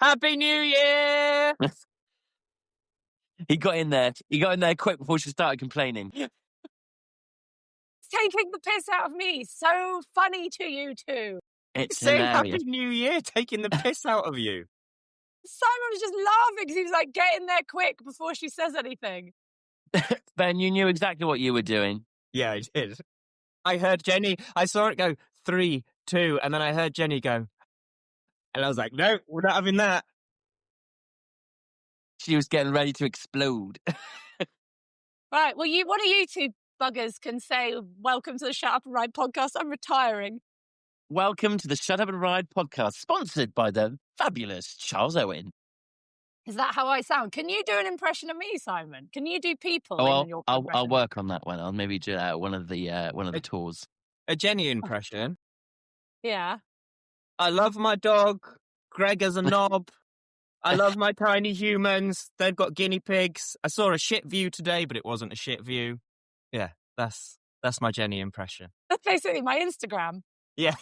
Happy New Year! He got in there. He got in there quick before she started complaining. Taking the piss out of me. So funny to you two. It's Saying hilarious. Happy New Year, taking the piss out of you. Simon was just laughing because he was like, get in there quick before she says anything. Ben, you knew exactly what you were doing. Yeah, I did. I heard Jenny, I saw it go 3, 2, and then I heard Jenny go, and I was like, no, we're not having that. She was getting ready to explode. Right, well, what do you two buggers can say? Welcome to the Shut Up and Ride podcast. I'm retiring. Welcome to the Shut Up and Ride podcast, sponsored by the fabulous Charles Owen. Is that how I sound? Can you do an impression of me, Simon? Can you do people? I'll work on that one. I'll maybe do that at one of the tours. A Jenny impression. Yeah. I love my dog. Greg as a knob. I love my tiny humans. They've got guinea pigs. I saw a shit view today, but it wasn't a shit view. Yeah, that's my Jenny impression. That's basically my Instagram. Yeah.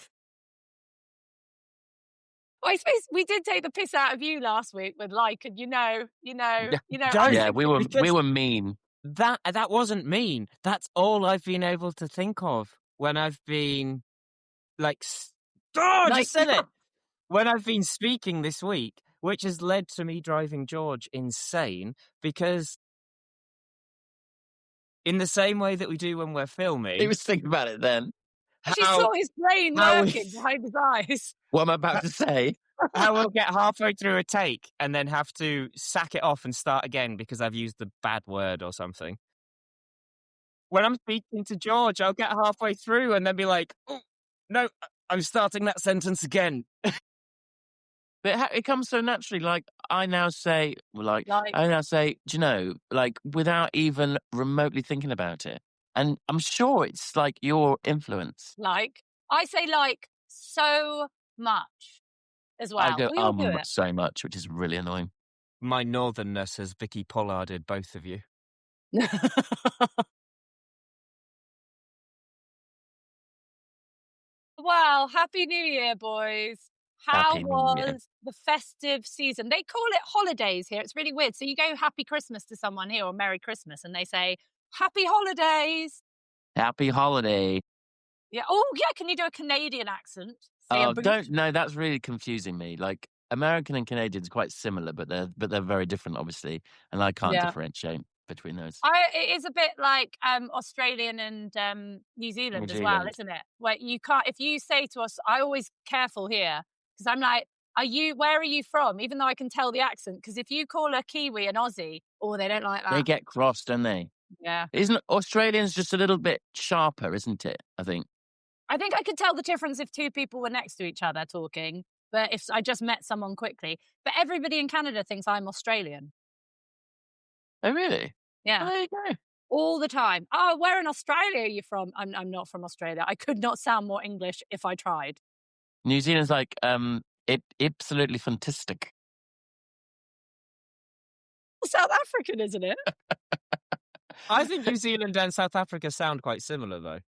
Well, I suppose we did take the piss out of you last week with and you know. Yeah, we were mean. That wasn't mean. That's all I've been able to think of when I've been I just said it. When I've been speaking this week, which has led to me driving George insane because in the same way that we do when we're filming. He was thinking about it then. She saw his brain working behind his eyes. What I'm about to say. How we'll get halfway through a take and then have to sack it off and start again because I've used the bad word or something. When I'm speaking to George, I'll get halfway through and then be like, oh, no, I'm starting that sentence again. But it comes so naturally. I now say, do you know, without even remotely thinking about it. And I'm sure it's your influence. I say so much as well. I go so much, which is really annoying. My northernness has Vicky Pollarded both of you. Well, Happy New Year, boys. How was the festive season? They call it holidays here. It's really weird. So you go Happy Christmas to someone here or Merry Christmas and they say, Happy Holidays. Happy holiday. Yeah. Oh, yeah. Can you do a Canadian accent? No, that's really confusing me. American and Canadian is quite similar, but they're very different, obviously. And I can't differentiate between those. It is a bit like Australian and New Zealand as well, isn't it? Where you can't, if you say to us, I always careful here because I'm like, where are you from? Even though I can tell the accent, because if you call a Kiwi an Aussie, they don't like that. They get crossed, don't they? Yeah. Isn't Australians just a little bit sharper, isn't it? I think I could tell the difference if two people were next to each other talking, but if I just met someone quickly. But everybody in Canada thinks I'm Australian. Oh, really? Yeah. Oh, there you go. All the time. Oh, where in Australia are you from? I'm not from Australia. I could not sound more English if I tried. New Zealand's absolutely fantastic. South African, isn't it? I think New Zealand and South Africa sound quite similar, though.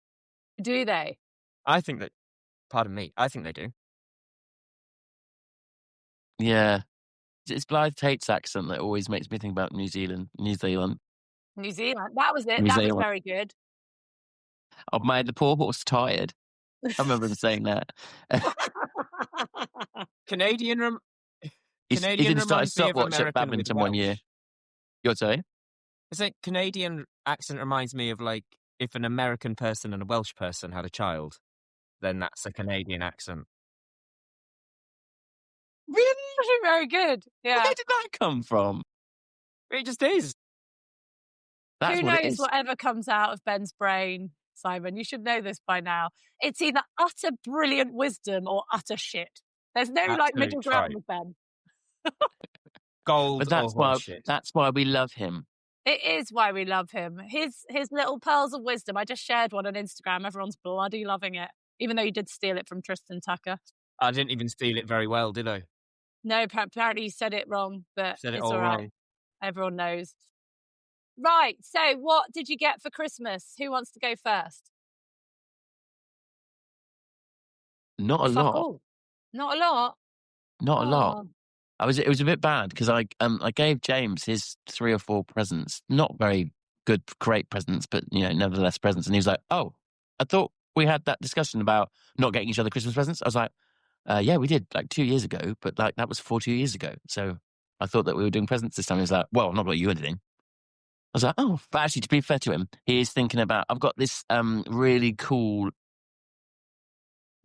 Do they? I think that, pardon me, I think they do. Yeah. It's Blythe Tate's accent that always makes me think about New Zealand. That was it. Was very good. I've made the poor horse tired. I remember him saying that. Canadian he did start a stopwatch at badminton one year. You're saying? I think Canadian accent reminds me of if an American person and a Welsh person had a child, then that's a Canadian accent. Really? Very good. Yeah. Where did that come from? It just is. Who knows whatever comes out of Ben's brain, Simon? You should know this by now. It's either utter brilliant wisdom or utter shit. There's no middle ground with Ben. Gold. But that's why we love him. It is why we love him. His little pearls of wisdom. I just shared one on Instagram. Everyone's bloody loving it, even though you did steal it from Tristan Tucker. I didn't even steal it very well, did I? No, apparently you said it wrong, but it's all right. Wrong. Everyone knows. Right, so what did you get for Christmas? Who wants to go first? Not a lot. Not a lot? Not a lot. It was a bit bad because I gave James his 3 or 4 presents, not very good, great presents, but nevertheless presents, and he was like, "Oh, I thought we had that discussion about not getting each other Christmas presents." I was like, "Yeah, we did like 2 years ago, but like that was 2 years ago." So I thought that we were doing presents this time. He was like, "Well, I'm not got you anything." I was like, "Oh," but actually, to be fair to him, he is thinking about. I've got this really cool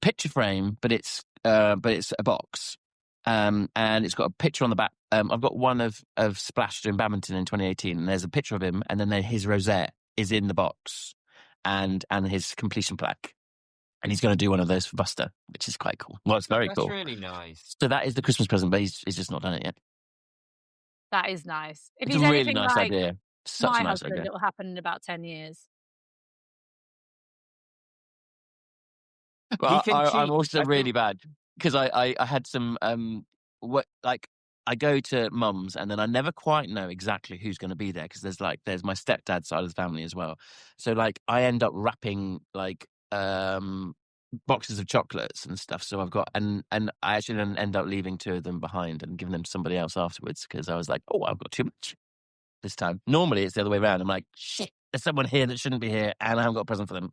picture frame, but it's a box, and it's got a picture on the back. I've got one of Splash doing badminton in 2018, and there's a picture of him, and then his rosette is in the box, and his completion plaque, and he's going to do one of those for Buster, which is quite cool. Well, it's very cool. That's really nice. So that is the Christmas present, but he's just not done it yet. That is nice. If It's he's a really anything nice like idea. Such my a nice husband, idea. it will happen in about 10 years. Well, He can I'm cheat. also I really think- bad because I had some I go to mum's and then I never quite know exactly who's going to be there because there's my stepdad's side of the family as well. So like I end up wrapping like boxes of chocolates and stuff. So I've got and I actually then end up leaving 2 of them behind and giving them to somebody else afterwards because I was like, oh, I've got too much this time. Normally it's the other way around. I'm like, shit, there's someone here that shouldn't be here and I haven't got a present for them.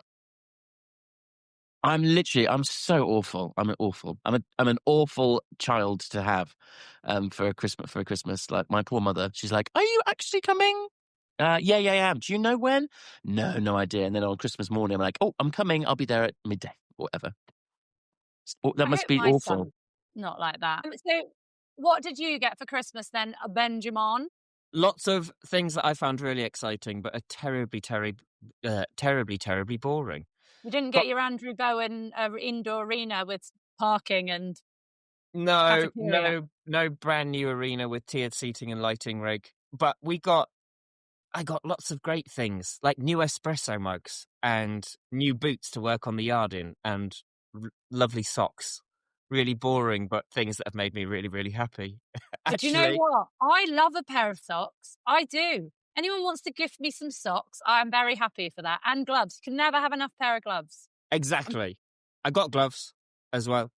I'm so awful. I'm an awful child to have for a Christmas. Like my poor mother, she's like, "Are you actually coming?" Yeah, I am. Do you know when? No idea. And then on Christmas morning, I'm like, "Oh, I'm coming. I'll be there at midday, or whatever." That I must hope be my awful. son's not like that. So, what did you get for Christmas then, Benjamin? Lots of things that I found really exciting, but are terribly boring. You didn't get your Andrew Bowen indoor arena with parking and cafeteria. No brand new arena with tiered seating and lighting rig. But I got lots of great things, like new espresso mugs and new boots to work on the yard in and lovely socks. Really boring, but things that have made me really, really happy. But you know what? I love a pair of socks. I do. Anyone wants to gift me some socks, I am very happy for that. And gloves. You can never have enough pair of gloves. Exactly. I got gloves as well.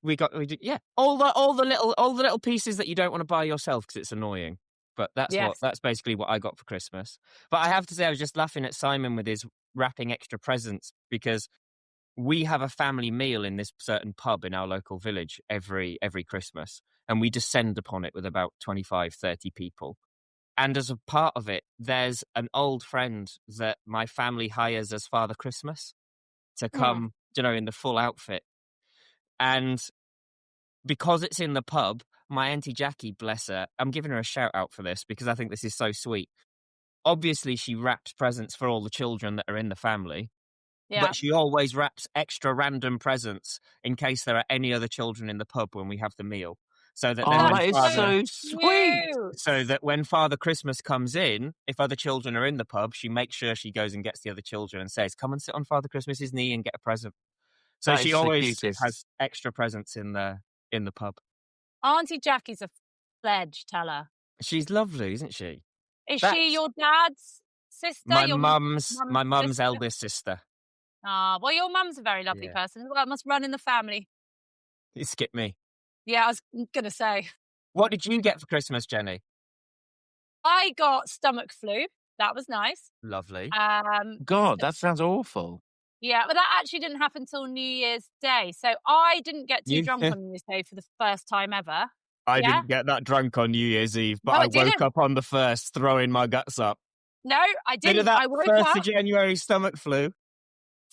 All the little pieces that you don't want to buy yourself because it's annoying. But that's basically what I got for Christmas. But I have to say, I was just laughing at Simon with his wrapping extra presents because we have a family meal in this certain pub in our local village every Christmas, and we descend upon it with about 25, 30 people. And as a part of it, there's an old friend that my family hires as Father Christmas to come, in the full outfit. And because it's in the pub, my Auntie Jackie, bless her, I'm giving her a shout out for this because I think this is so sweet. Obviously, she wraps presents for all the children that are in the family. Yeah. But she always wraps extra random presents in case there are any other children in the pub when we have the meal. So that that is so sweet. So that when Father Christmas comes in, if other children are in the pub, she makes sure she goes and gets the other children and says, "Come and sit on Father Christmas's knee and get a present." So that she always has extra presents in the pub. Auntie Jackie's a pledge, tell her. She's lovely, isn't she? Is she your dad's sister? My mum's eldest sister. Ah, well, your mum's a very lovely person. Well, it must run in the family. You skipped me. Yeah, I was going to say. What did you get for Christmas, Jenny? I got stomach flu. That was nice. Lovely. God, that sounds awful. Yeah, but that actually didn't happen till New Year's Day. So I didn't get too drunk on New Year's Day for the first time ever. I didn't get that drunk on New Year's Eve, but I woke up on the 1st throwing my guts up. No, I didn't. Bit of that I woke 1st of January stomach flu.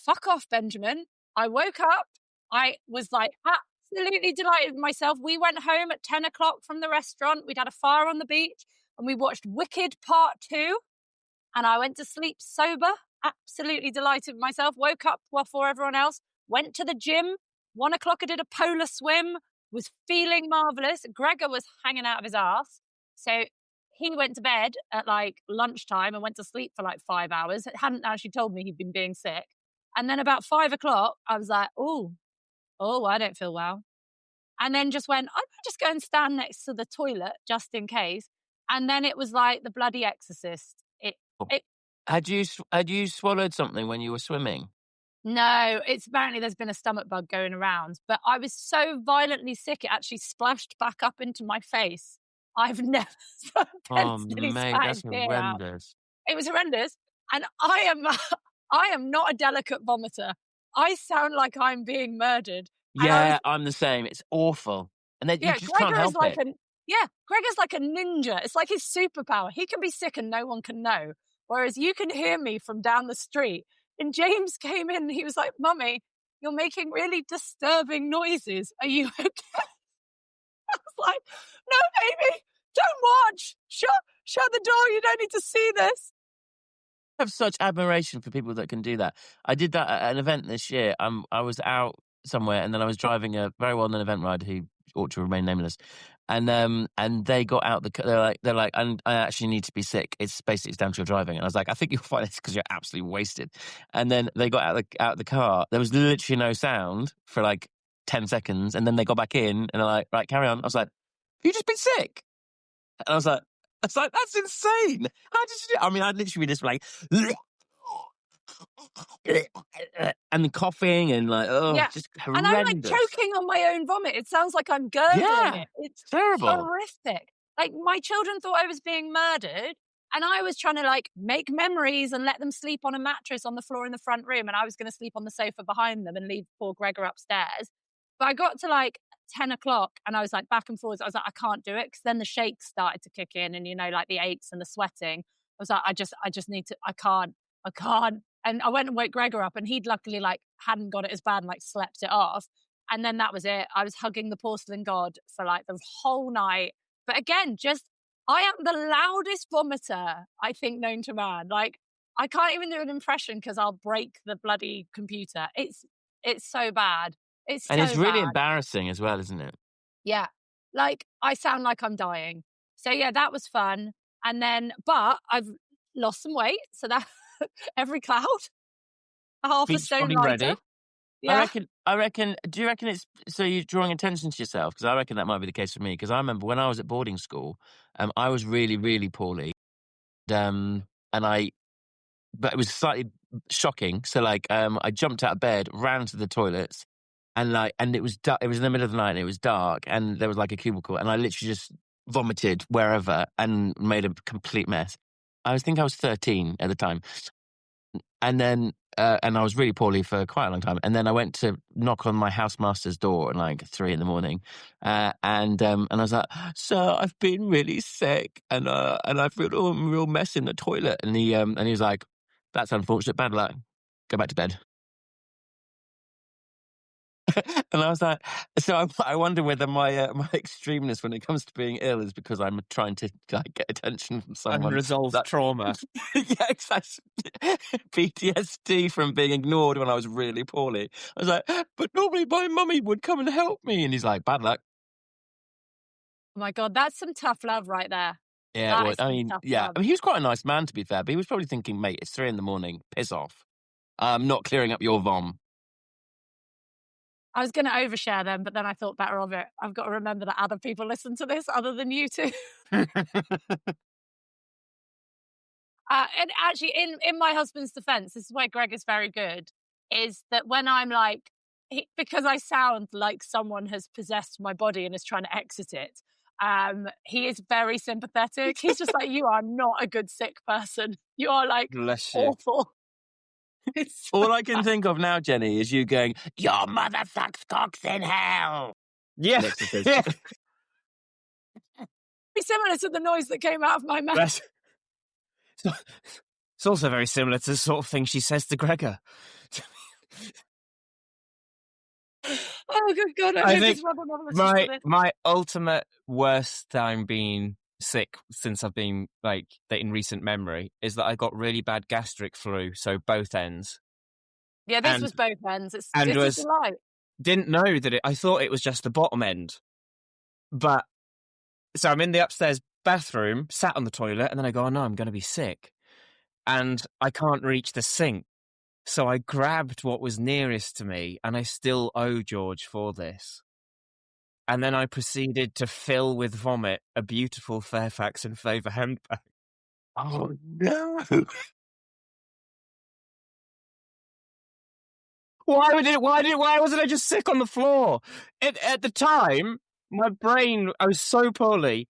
Fuck off, Benjamin. I woke up. I was like absolutely delighted with myself. We went home at 10 o'clock from the restaurant. We'd had a fire on the beach and we watched Wicked Part 2. And I went to sleep sober, absolutely delighted with myself. Woke up before everyone else, went to the gym. 1 o'clock, I did a polar swim, was feeling marvellous. Gregor was hanging out of his ass. So he went to bed at like lunchtime and went to sleep for like 5 hours. It hadn't actually told me he'd been being sick. And then about 5 o'clock, I was like, oh, I don't feel well. And then just went, I might just go and stand next to the toilet just in case. And then it was like the bloody Exorcist. Had you swallowed something when you were swimming? No, it's apparently there's been a stomach bug going around, but I was so violently sick, it actually splashed back up into my face. I've never Oh, nearly mate, spat that's his beer out. horrendous. It was horrendous, and I am I am not a delicate vomiter. I sound like I'm being murdered, and I was Yeah, I'm the same. It's awful. And then you yeah, just can't help it. Gregor's like a ninja. It's like his superpower. He can be sick and no one can know, whereas you can hear me from down the street. And James came in and he was like, "Mummy, you're making really disturbing noises. Are you okay?" I was like, "No, baby, don't watch. Shut the door. You don't need to see this." I have such admiration for people that can do that. I did that at an event this year. I was out somewhere, and then I was driving a very well-known event rider who ought to remain nameless, and they got out they're like, and I actually need to be sick. It's basically it's down to your driving, and I was like, I think you'll find this because you're absolutely wasted. And then they got out the car. There was literally no sound for like 10 seconds, and then they got back in, and they're like, right, carry on. I was like, have you just been sick? And I was like, that's insane. How did you do? I mean, I'd literally be just like, and coughing and like, Yeah. just And I'm like horrendous. choking on my own vomit. It sounds like I'm gurgling it. It's terrible. horrific. Like my children thought I was being murdered, and I was trying to like make memories and let them sleep on a mattress on the floor in the front room, and I was going to sleep on the sofa behind them and leave poor Gregor upstairs. But I got to like 10 o'clock and I was like back and forwards. I was like, I can't do it, because then the shakes started to kick in, and like the aches and the sweating. I was like, I just need to, I can't. And I went and woke Gregor up, and he'd luckily like hadn't got it as bad and like slept it off. And then that was it. I was hugging the porcelain god for like the whole night. But again, I am the loudest vomiter I think known to man. Like I can't even do an impression because I'll break the bloody computer. It's so bad. It's really bad. embarrassing as well, isn't it? Yeah. Like I sound like I'm dying. So yeah, that was fun. And then, but I've lost some weight. So that every cloud, half a stone lighter. Ready. Yeah. I reckon, do you reckon it's, so you're drawing attention to yourself? Because I reckon that might be the case for me. Because I remember when I was at boarding school, I was really, really poorly. But it was slightly shocking. So like, I jumped out of bed, ran to the toilets, and it was it was in the middle of the night, and it was dark, and there was like a cubicle, and I literally just vomited wherever and made a complete mess. I think I was 13 at the time. And then, and I was really poorly for quite a long time. And then I went to knock on my housemaster's door at like 3 a.m. And I was like, "Sir, I've been really sick, and I feel a real mess in the toilet." And he was like, "That's unfortunate, bad luck. Go back to bed." And I was like, so I wonder whether my my extremeness when it comes to being ill is because I'm trying to like get attention from someone. Unresolved trauma. Yeah, exactly. PTSD from being ignored when I was really poorly. I was like, but normally my mummy would come and help me, and he's like, bad luck. Oh my God, that's some tough love right there. Yeah, well, I mean, he was quite a nice man, to be fair, but he was probably thinking, mate, it's 3 a.m, piss off. I'm not clearing up your vom. I was going to overshare them, but then I thought better of it. I've got to remember that other people listen to this other than you two. And actually, in my husband's defense, this is where Greg is very good, is that when I'm like, because I sound like someone has possessed my body and is trying to exit it, he is very sympathetic. He's just like, you are not a good sick person. You are like awful. All I can think of now, Jenny, is you going, "Your mother sucks cocks in hell." Yeah. Yeah. Be similar to the noise that came out of my mouth. It's also very similar to the sort of thing she says to Gregor. Oh, good God. I think my ultimate worst time being sick since I've been like in recent memory is that I got really bad gastric flu, so both ends. Yeah, this was both ends. It's a delight. Didn't know that I thought it was just the bottom end. But so I'm in the upstairs bathroom, sat on the toilet, and then I go, "Oh no, I'm going to be sick." And I can't reach the sink. So I grabbed what was nearest to me, and I still owe George for this. And then I proceeded to fill with vomit a beautiful Fairfax and Favour handbag. Oh, no. Why wasn't I just sick on the floor? At the time, my brain, I was so poorly.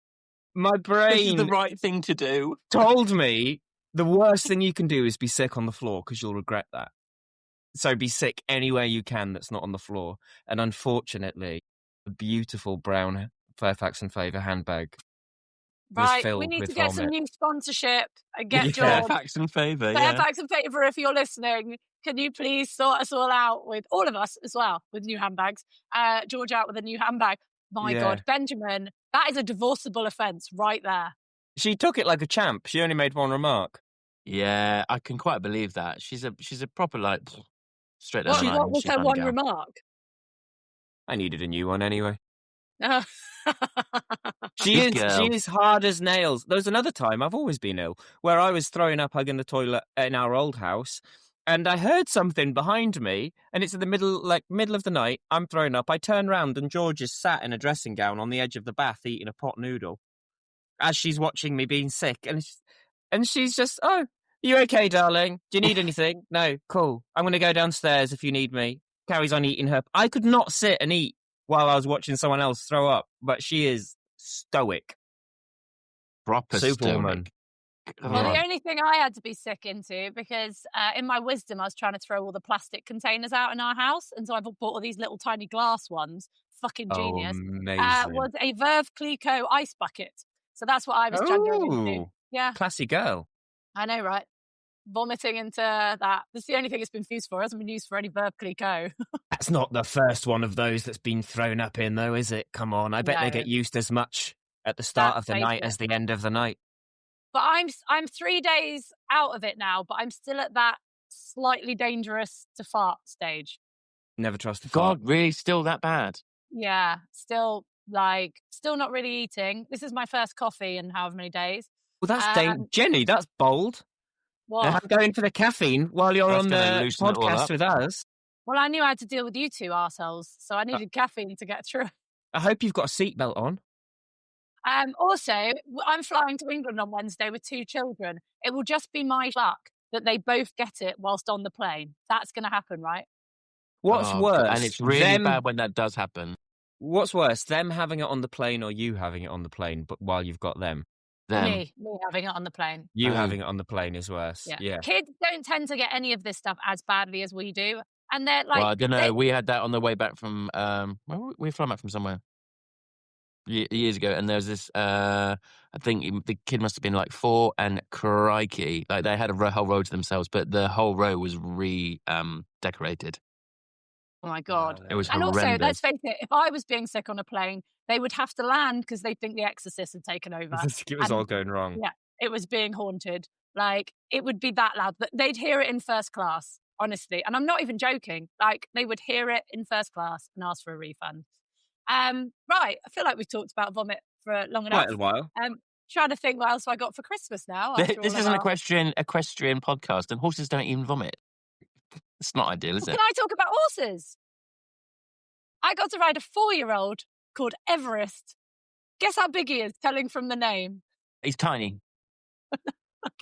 My brain This is the right thing to do. told me the worst thing you can do is be sick on the floor because you'll regret that. So be sick anywhere you can that's not on the floor. And unfortunately, the beautiful brown Fairfax and Favour handbag was Right, filled we need with to get vomit. some new sponsorship and get George. Fairfax and Favour, yeah. Fairfax and Favour, if you're listening, can you please sort us all out with, all of us as well, with new handbags? George out with a new handbag. My God, Benjamin, that is a divorceable offence right there. She took it like a champ. She only made one remark. Yeah, I can quite believe that. She's a proper, like, straight down the line. What was her one remark? I needed a new one anyway. Oh. She is hard as nails. There was another time, I've always been ill, where I was throwing up, hugging the toilet in our old house, and I heard something behind me, and it's in the middle of the night. I'm throwing up. I turn round, and George is sat in a dressing gown on the edge of the bath eating a pot noodle as she's watching me being sick. And she's just, "Oh, you okay, darling? Do you need anything?" "No." "Cool. I'm going to go downstairs if you need me." Carries on eating her. I could not sit and eat while I was watching someone else throw up, but she is stoic. Proper Superwoman. Well, the only thing I had to be sick into, because in my wisdom, I was trying to throw all the plastic containers out in our house. And so I bought all these little tiny glass ones. Fucking genius. Amazing. Was a Veuve Clicquot ice bucket. So that's what I was trying to go into. Yeah. Classy girl. I know, right? Vomiting into that. That's the only thing it's been used for. It hasn't been used for any Veuve Clicquot. That's not the first one of those that's been thrown up in, though, is it? Come on. I bet they get used as much at the start of the night as the end of the night. But I'm 3 days out of it now, but I'm still at that slightly dangerous to fart stage. Never trust a fart. God, really? Still that bad? Yeah. Still not really eating. This is my first coffee in however many days. Well, that's Jenny, that's bold. What? I'm going for the caffeine while you're on the podcast with us. Well, I knew I had to deal with you two arseholes, so I needed caffeine to get through. I hope you've got a seatbelt on. Also, I'm flying to England on Wednesday with 2 children. It will just be my luck that they both get it whilst on the plane. That's going to happen, right? What's worse? And it's really bad when that does happen. What's worse, them having it on the plane or you having it on the plane, but while you've got them? Me having it on the plane. You having it on the plane is worse. Yeah. Kids don't tend to get any of this stuff as badly as we do. And they're like... Well, I don't know. We had that on the way back from... we were flying back from somewhere years ago, and there was this... I think the kid must have been like 4, and crikey. Like, they had a whole row to themselves, but the whole row was decorated. Oh, my God. It was horrendous. horrendous. Also, let's face it, if I was being sick on a plane, they would have to land because they think the Exorcist had taken over. It was all going wrong. Yeah, it was being haunted. Like, it would be that loud. But they'd hear it in first class, honestly. And I'm not even joking. Like, they would hear it in first class and ask for a refund. Right, I feel like we've talked about vomit for long enough. Quite a while. Trying to think what else I got for Christmas now. This is an equestrian podcast, and horses don't even vomit. It's not ideal, is it? Can I talk about horses? I got to ride a 4-year-old called Everest. Guess how big he is, telling from the name. He's tiny.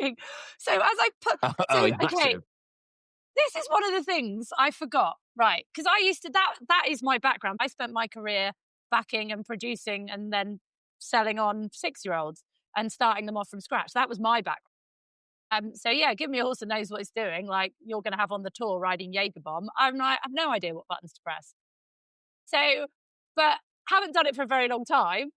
Okay. So as I put... massive. This is one of the things I forgot, right? Because I used to... That is my background. I spent my career backing and producing and then selling on 6-year-olds and starting them off from scratch. That was my background. So yeah, give me a horse that knows what it's doing. Like, you're going to have on the tour riding Jaeger Bomb. I have no idea what buttons to press. So, but haven't done it for a very long time.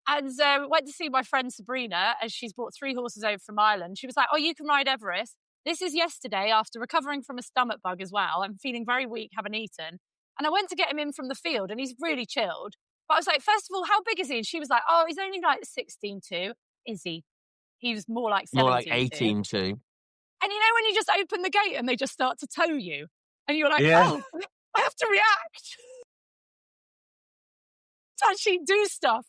And went to see my friend Sabrina, as she's brought 3 horses over from Ireland. She was like, "Oh, you can ride Everest." This is yesterday after recovering from a stomach bug as well. I'm feeling very weak, haven't eaten. And I went to get him in from the field and he's really chilled. But I was like, first of all, how big is he? And she was like, "Oh, he's only like 16.2. Is he?" He was more like 17.2. More like 18.2. And you know when you just open the gate and they just start to tow you? And you're like, oh, I have to react. To actually do stuff.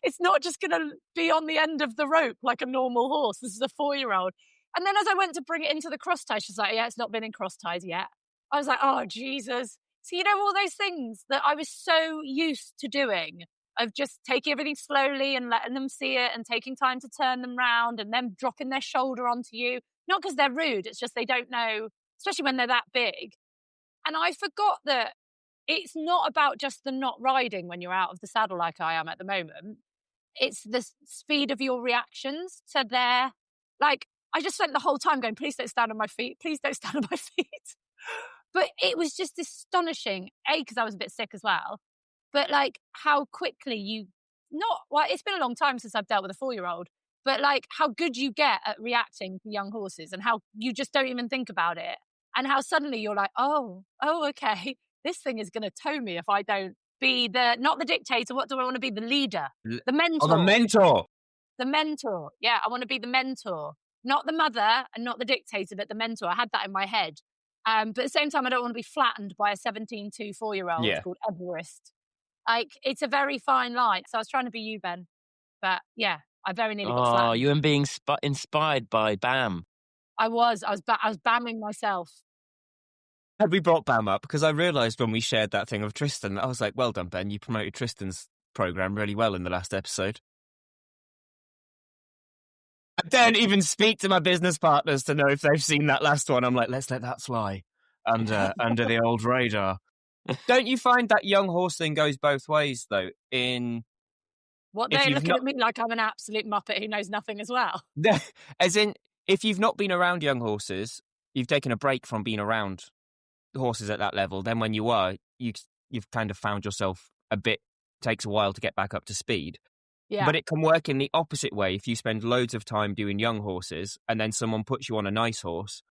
It's not just going to be on the end of the rope like a normal horse. This is a 4-year-old. And then as I went to bring it into the cross tie, she's like, "Yeah, it's not been in cross ties yet." I was like, oh, Jesus. So, you know, all those things that I was so used to doing, of just taking everything slowly and letting them see it and taking time to turn them round and them dropping their shoulder onto you. Not because they're rude, it's just they don't know, especially when they're that big. And I forgot that it's not about just the not riding when you're out of the saddle like I am at the moment. It's the speed of your reactions to their, like, I just spent the whole time going, please don't stand on my feet. Please don't stand on my feet. But it was just astonishing, because I was a bit sick as well. But like how quickly it's been a long time since I've dealt with a 4-year-old, but like how good you get at reacting to young horses and how you just don't even think about it. And how suddenly you're like, oh, okay, this thing is going to tow me if I don't be not the dictator. What do I want to be? The leader, the mentor. Oh, the mentor. The mentor. Yeah, I want to be the mentor, not the mother and not the dictator, but the mentor. I had that in my head. But at the same time, I don't want to be flattened by a 17 to 4-year-old called Everest. Like, it's a very fine line. So I was trying to be you, Ben. But yeah, I very nearly got flattened. Oh, you and being inspired by Bam. I was bamming myself. Had we brought Bam up? Because I realised when we shared that thing of Tristan, I was like, well done, Ben. You promoted Tristan's programme really well in the last episode. I don't even speak to my business partners to know if they've seen that last one. I'm like, let's let that fly under the old radar. Don't you find that young horse thing goes both ways, though? What, they're looking at me like I'm an absolute muppet who knows nothing as well? As in, if you've not been around young horses, you've taken a break from being around horses at that level. Then when you are, you've kind of found yourself takes a while to get back up to speed. Yeah. But it can work in the opposite way. If you spend loads of time doing young horses and then someone puts you on a nice horse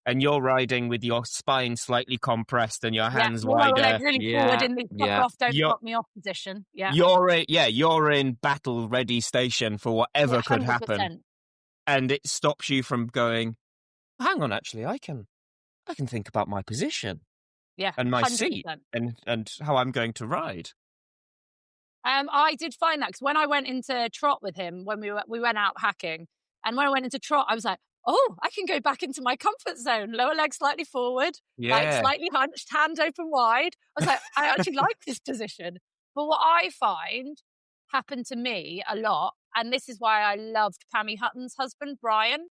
and you're riding with your spine slightly compressed and your hands wider. Legs really forward in the don't pop me off position. Yeah. You're in battle ready station for whatever could happen. And it stops you from going, hang on, actually, I can think about my position. Yeah. And my 100%. seat and how I'm going to ride. I did find that because when I went into trot with him, when we went out hacking, and when I went into trot, I was like, oh, I can go back into my comfort zone. Lower leg slightly forward, like slightly hunched, hand open wide. I was like, I actually like this position. But what I find happened to me a lot, and this is why I loved Pammy Hutton's husband, Brian.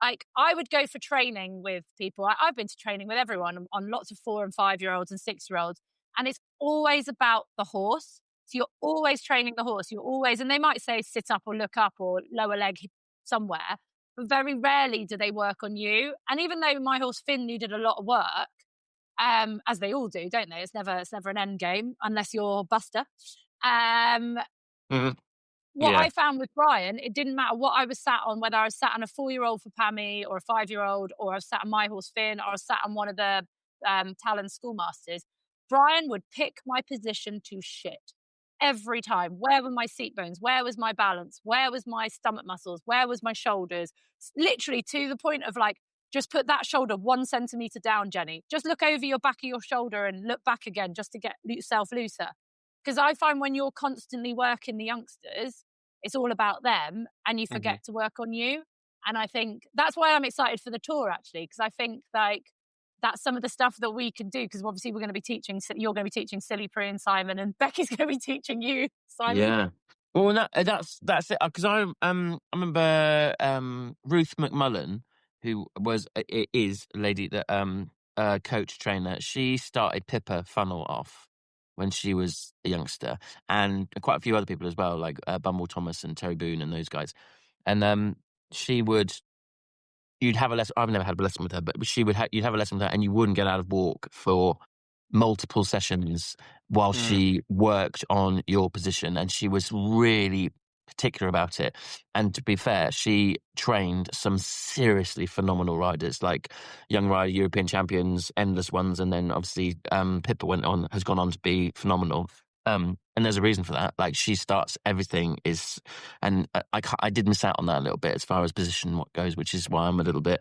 Like, I would go for training with people. I've been to training with everyone on lots of 4 and 5-year-olds and 6-year-olds. And it's always about the horse. So you're always training the horse. And they might say sit up or look up or lower leg somewhere, but very rarely do they work on you. And even though my horse Finn needed a lot of work, as they all do, don't they? It's never an end game unless you're Buster. What I found with Brian, it didn't matter what I was sat on, whether I was sat on a 4-year-old for Pammy or a 5-year-old, or I was sat on my horse Finn, or I was sat on one of the Talon schoolmasters. Brian would pick my position to shit. Every time. Where were my seat bones? Where was my balance? Where was my stomach muscles? Where was my shoulders? Literally to the point of like, just put that shoulder 1 centimetre down, Jenny. Just look over your back of your shoulder and look back again just to get yourself looser. Because I find when you're constantly working the youngsters, it's all about them and you forget to work on you. And I think that's why I'm excited for the tour, actually, because I think like that's some of the stuff that we can do, because obviously you're going to be teaching Silly Prue and Simon, and Becky's going to be teaching you, Simon. Yeah. Well, that's it. Because I remember Ruth McMullen, who is a lady that coach trainer. She started Pippa Funnel off when she was a youngster, and quite a few other people as well, like Bumble Thomas and Terry Boone and those guys. And you'd have a lesson. I've never had a lesson with her, but you'd have a lesson with her, and you wouldn't get out of walk for multiple sessions while she worked on your position. And she was really particular about it. And to be fair, she trained some seriously phenomenal riders, like young rider European champions, endless ones, and then obviously Pippa has gone on to be phenomenal. And there's a reason for that. Like, she starts everything and I did miss out on that a little bit as far as position what goes, which is why I'm a little bit.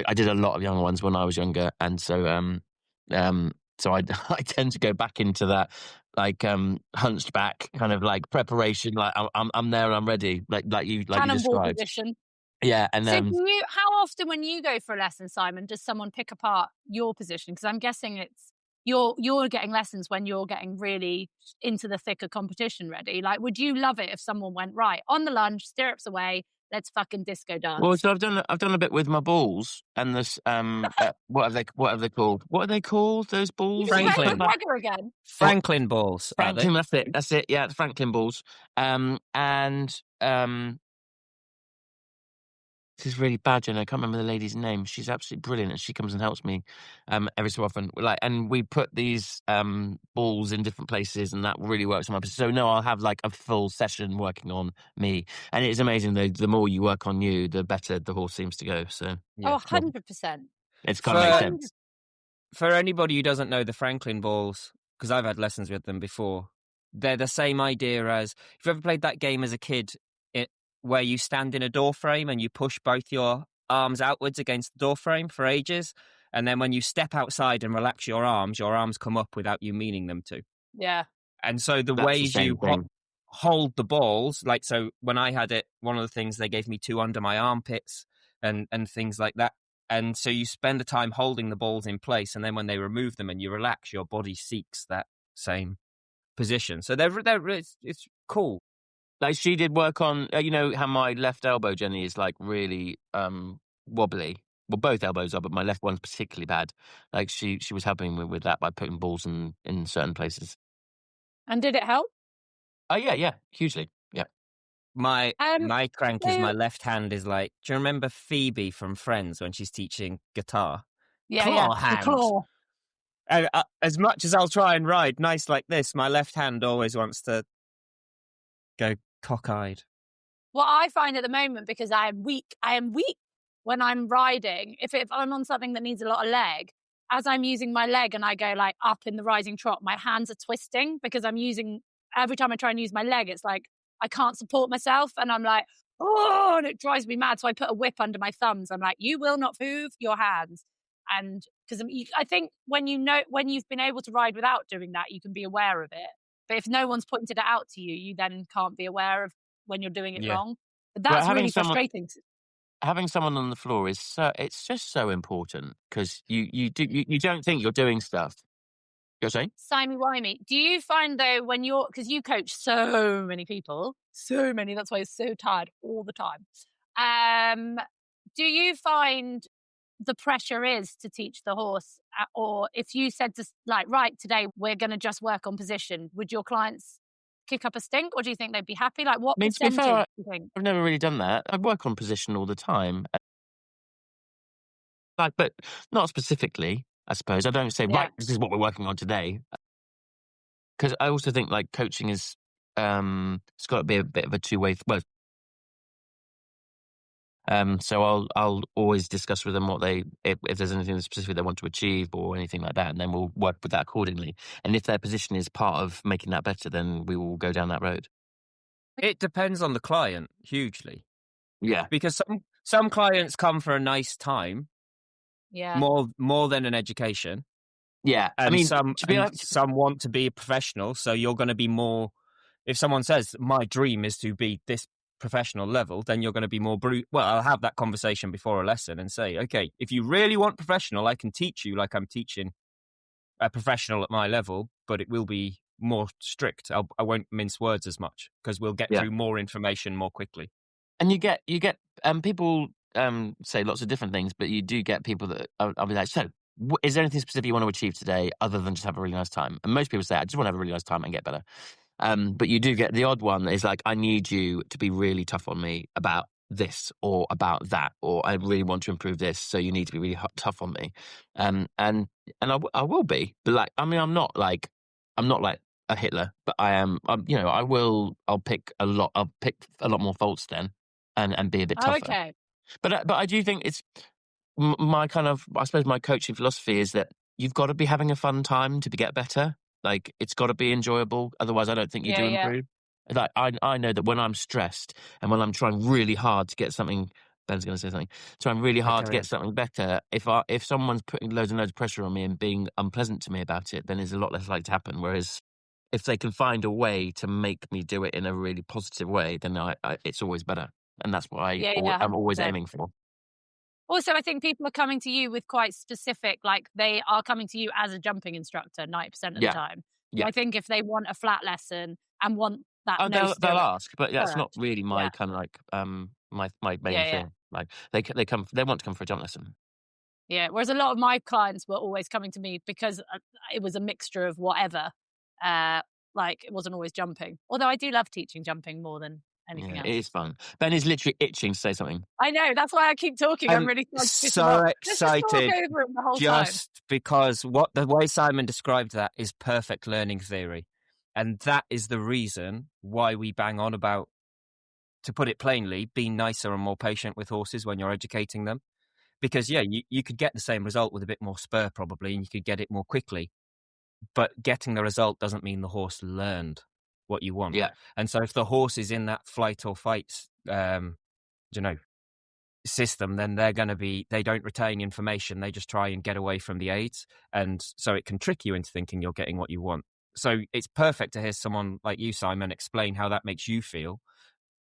I did a lot of younger ones when I was younger, and so I tend to go back into that like hunched back kind of like preparation. Like I'm there and I'm ready. Like you described. Position. Yeah, and so how often when you go for a lesson, Simon, does someone pick apart your position? Because I'm guessing it's. You're getting lessons when you're getting really into the thick of competition ready. Like, would you love it if someone went, right, on the lunge, stirrups away, let's fucking disco dance. Well, so I've done a bit with my balls and this. What are they called? What are they called? Those balls? Franklin. McGregor again. Franklin balls. Franklin. That's it. Yeah, the Franklin balls. This is really bad, Jen. I can't remember the lady's name. She's absolutely brilliant, and she comes and helps me every so often. And we put these balls in different places, and that really works on my position. So no, I'll have like a full session working on me, and it is amazing. The more you work on you, the better the horse seems to go. So yeah. 100%. It's kind of makes sense. For anybody who doesn't know the Franklin balls, because I've had lessons with them before, they're the same idea as, if you ever played that game as a kid, where you stand in a door frame and you push both your arms outwards against the door frame for ages, and then when you step outside and relax your arms come up without you meaning them to. Yeah. And so the ways you hold the balls, like, so when I had it, one of the things they gave me 2 under my armpits and things like that. And so you spend the time holding the balls in place, and then when they remove them and you relax, your body seeks that same position. So it's cool. Like, she did work on, you know how my left elbow, Jenny, is like really wobbly. Well, both elbows are, but my left one's particularly bad. Like, she was helping me with that by putting balls in certain places. And did it help? Oh yeah, hugely. Yeah. My crank is my left hand is like, do you remember Phoebe from Friends when she's teaching guitar? Yeah, claw hand. Claw. And as much as I'll try and ride nice like this, my left hand always wants to go cockeyed. What I find at the moment, because I am weak when I'm riding. If I'm on something that needs a lot of leg, as I'm using my leg and I go like up in the rising trot, my hands are twisting because I'm using, every time I try and use my leg, it's like I can't support myself, and I'm like, oh, and it drives me mad. So I put a whip under my thumbs. I'm like, you will not move your hands. And because I think when you've been able to ride without doing that, you can be aware of it. But if no one's pointed it out to you, you then can't be aware of when you're doing it wrong. But that's really frustrating. Having someone on the floor is it's just so important, because you don't think you're doing stuff. You're saying? Simey-wimey. Do you find though, because you coach so many people, that's why it's so tired all the time. Do you find the pressure is to teach the horse, or if you said to like, right, today we're going to just work on position, would your clients kick up a stink, or do you think they'd be happy? Like, what percentage do you think? I've never really done that. I work on position all the time, like, but not specifically. I suppose I don't say right, this is what we're working on today, because I also think like coaching is it's got to be a bit of a two-way. So I'll always discuss with them what if there's anything specific they want to achieve or anything like that, and then we'll work with that accordingly. And if their position is part of making that better, then we will go down that road. It depends on the client hugely. Yeah, because some clients come for a nice time. Yeah, more than an education. Yeah, and I mean, some want to be a professional, so you're going to be more. If someone says my dream is to be this professional level, then you're going to be more well, I'll have that conversation before a lesson and say, okay, if you really want professional, I can teach you like I'm teaching a professional at my level, but it will be more strict. I won't mince words as much, because we'll get through more information more quickly. And you get people say lots of different things, but you do get people that I'll be like, so is there anything specific you want to achieve today other than just have a really nice time? And most people say, I just want to have a really nice time and get better. But you do get the odd one that is like, I need you to be really tough on me about this or about that, or I really want to improve this, so you need to be really tough on me. And I will be, but like, I mean, I'm not like a Hitler, but I am. You know, I'll pick a lot more faults then, and be a bit tougher. Okay. But I do think it's my kind of, I suppose my coaching philosophy is that you've got to be having a fun time to get better. Like, it's got to be enjoyable. Otherwise, I don't think you do improve. Like, I know that when I'm stressed and when I'm trying really hard to get something, Ben's going to say something, trying really hard to get something better, if someone's putting loads and loads of pressure on me and being unpleasant to me about it, then there's a lot less likely to happen. Whereas if they can find a way to make me do it in a really positive way, then it's always better. And that's what I'm always aiming for. Also, I think people are coming to you with quite specific, like they are coming to you as a jumping instructor 90% of the time. Yeah. I think if they want a flat lesson and want that, they'll ask, but that's not really my kind of like my main Yeah, thing. Like they want to come for a jump lesson. Yeah. Whereas a lot of my clients were always coming to me because it was a mixture of whatever. Like it wasn't always jumping. Although I do love teaching jumping more than anything else. It is fun. Ben is literally itching to say something. I know. That's why I keep talking. I'm really trying to piss him off. Let's just talk over it the whole time. Just because the way Simon described that is perfect learning theory. And that is the reason why we bang on about, to put it plainly, be nicer and more patient with horses when you're educating them. Because, you could get the same result with a bit more spur probably, and you could get it more quickly. But getting the result doesn't mean the horse learned what you want. Yeah. And so if the horse is in that flight or fight, system, then they don't retain information. They just try and get away from the aids. And so it can trick you into thinking you're getting what you want. So it's perfect to hear someone like you, Simon, explain how that makes you feel.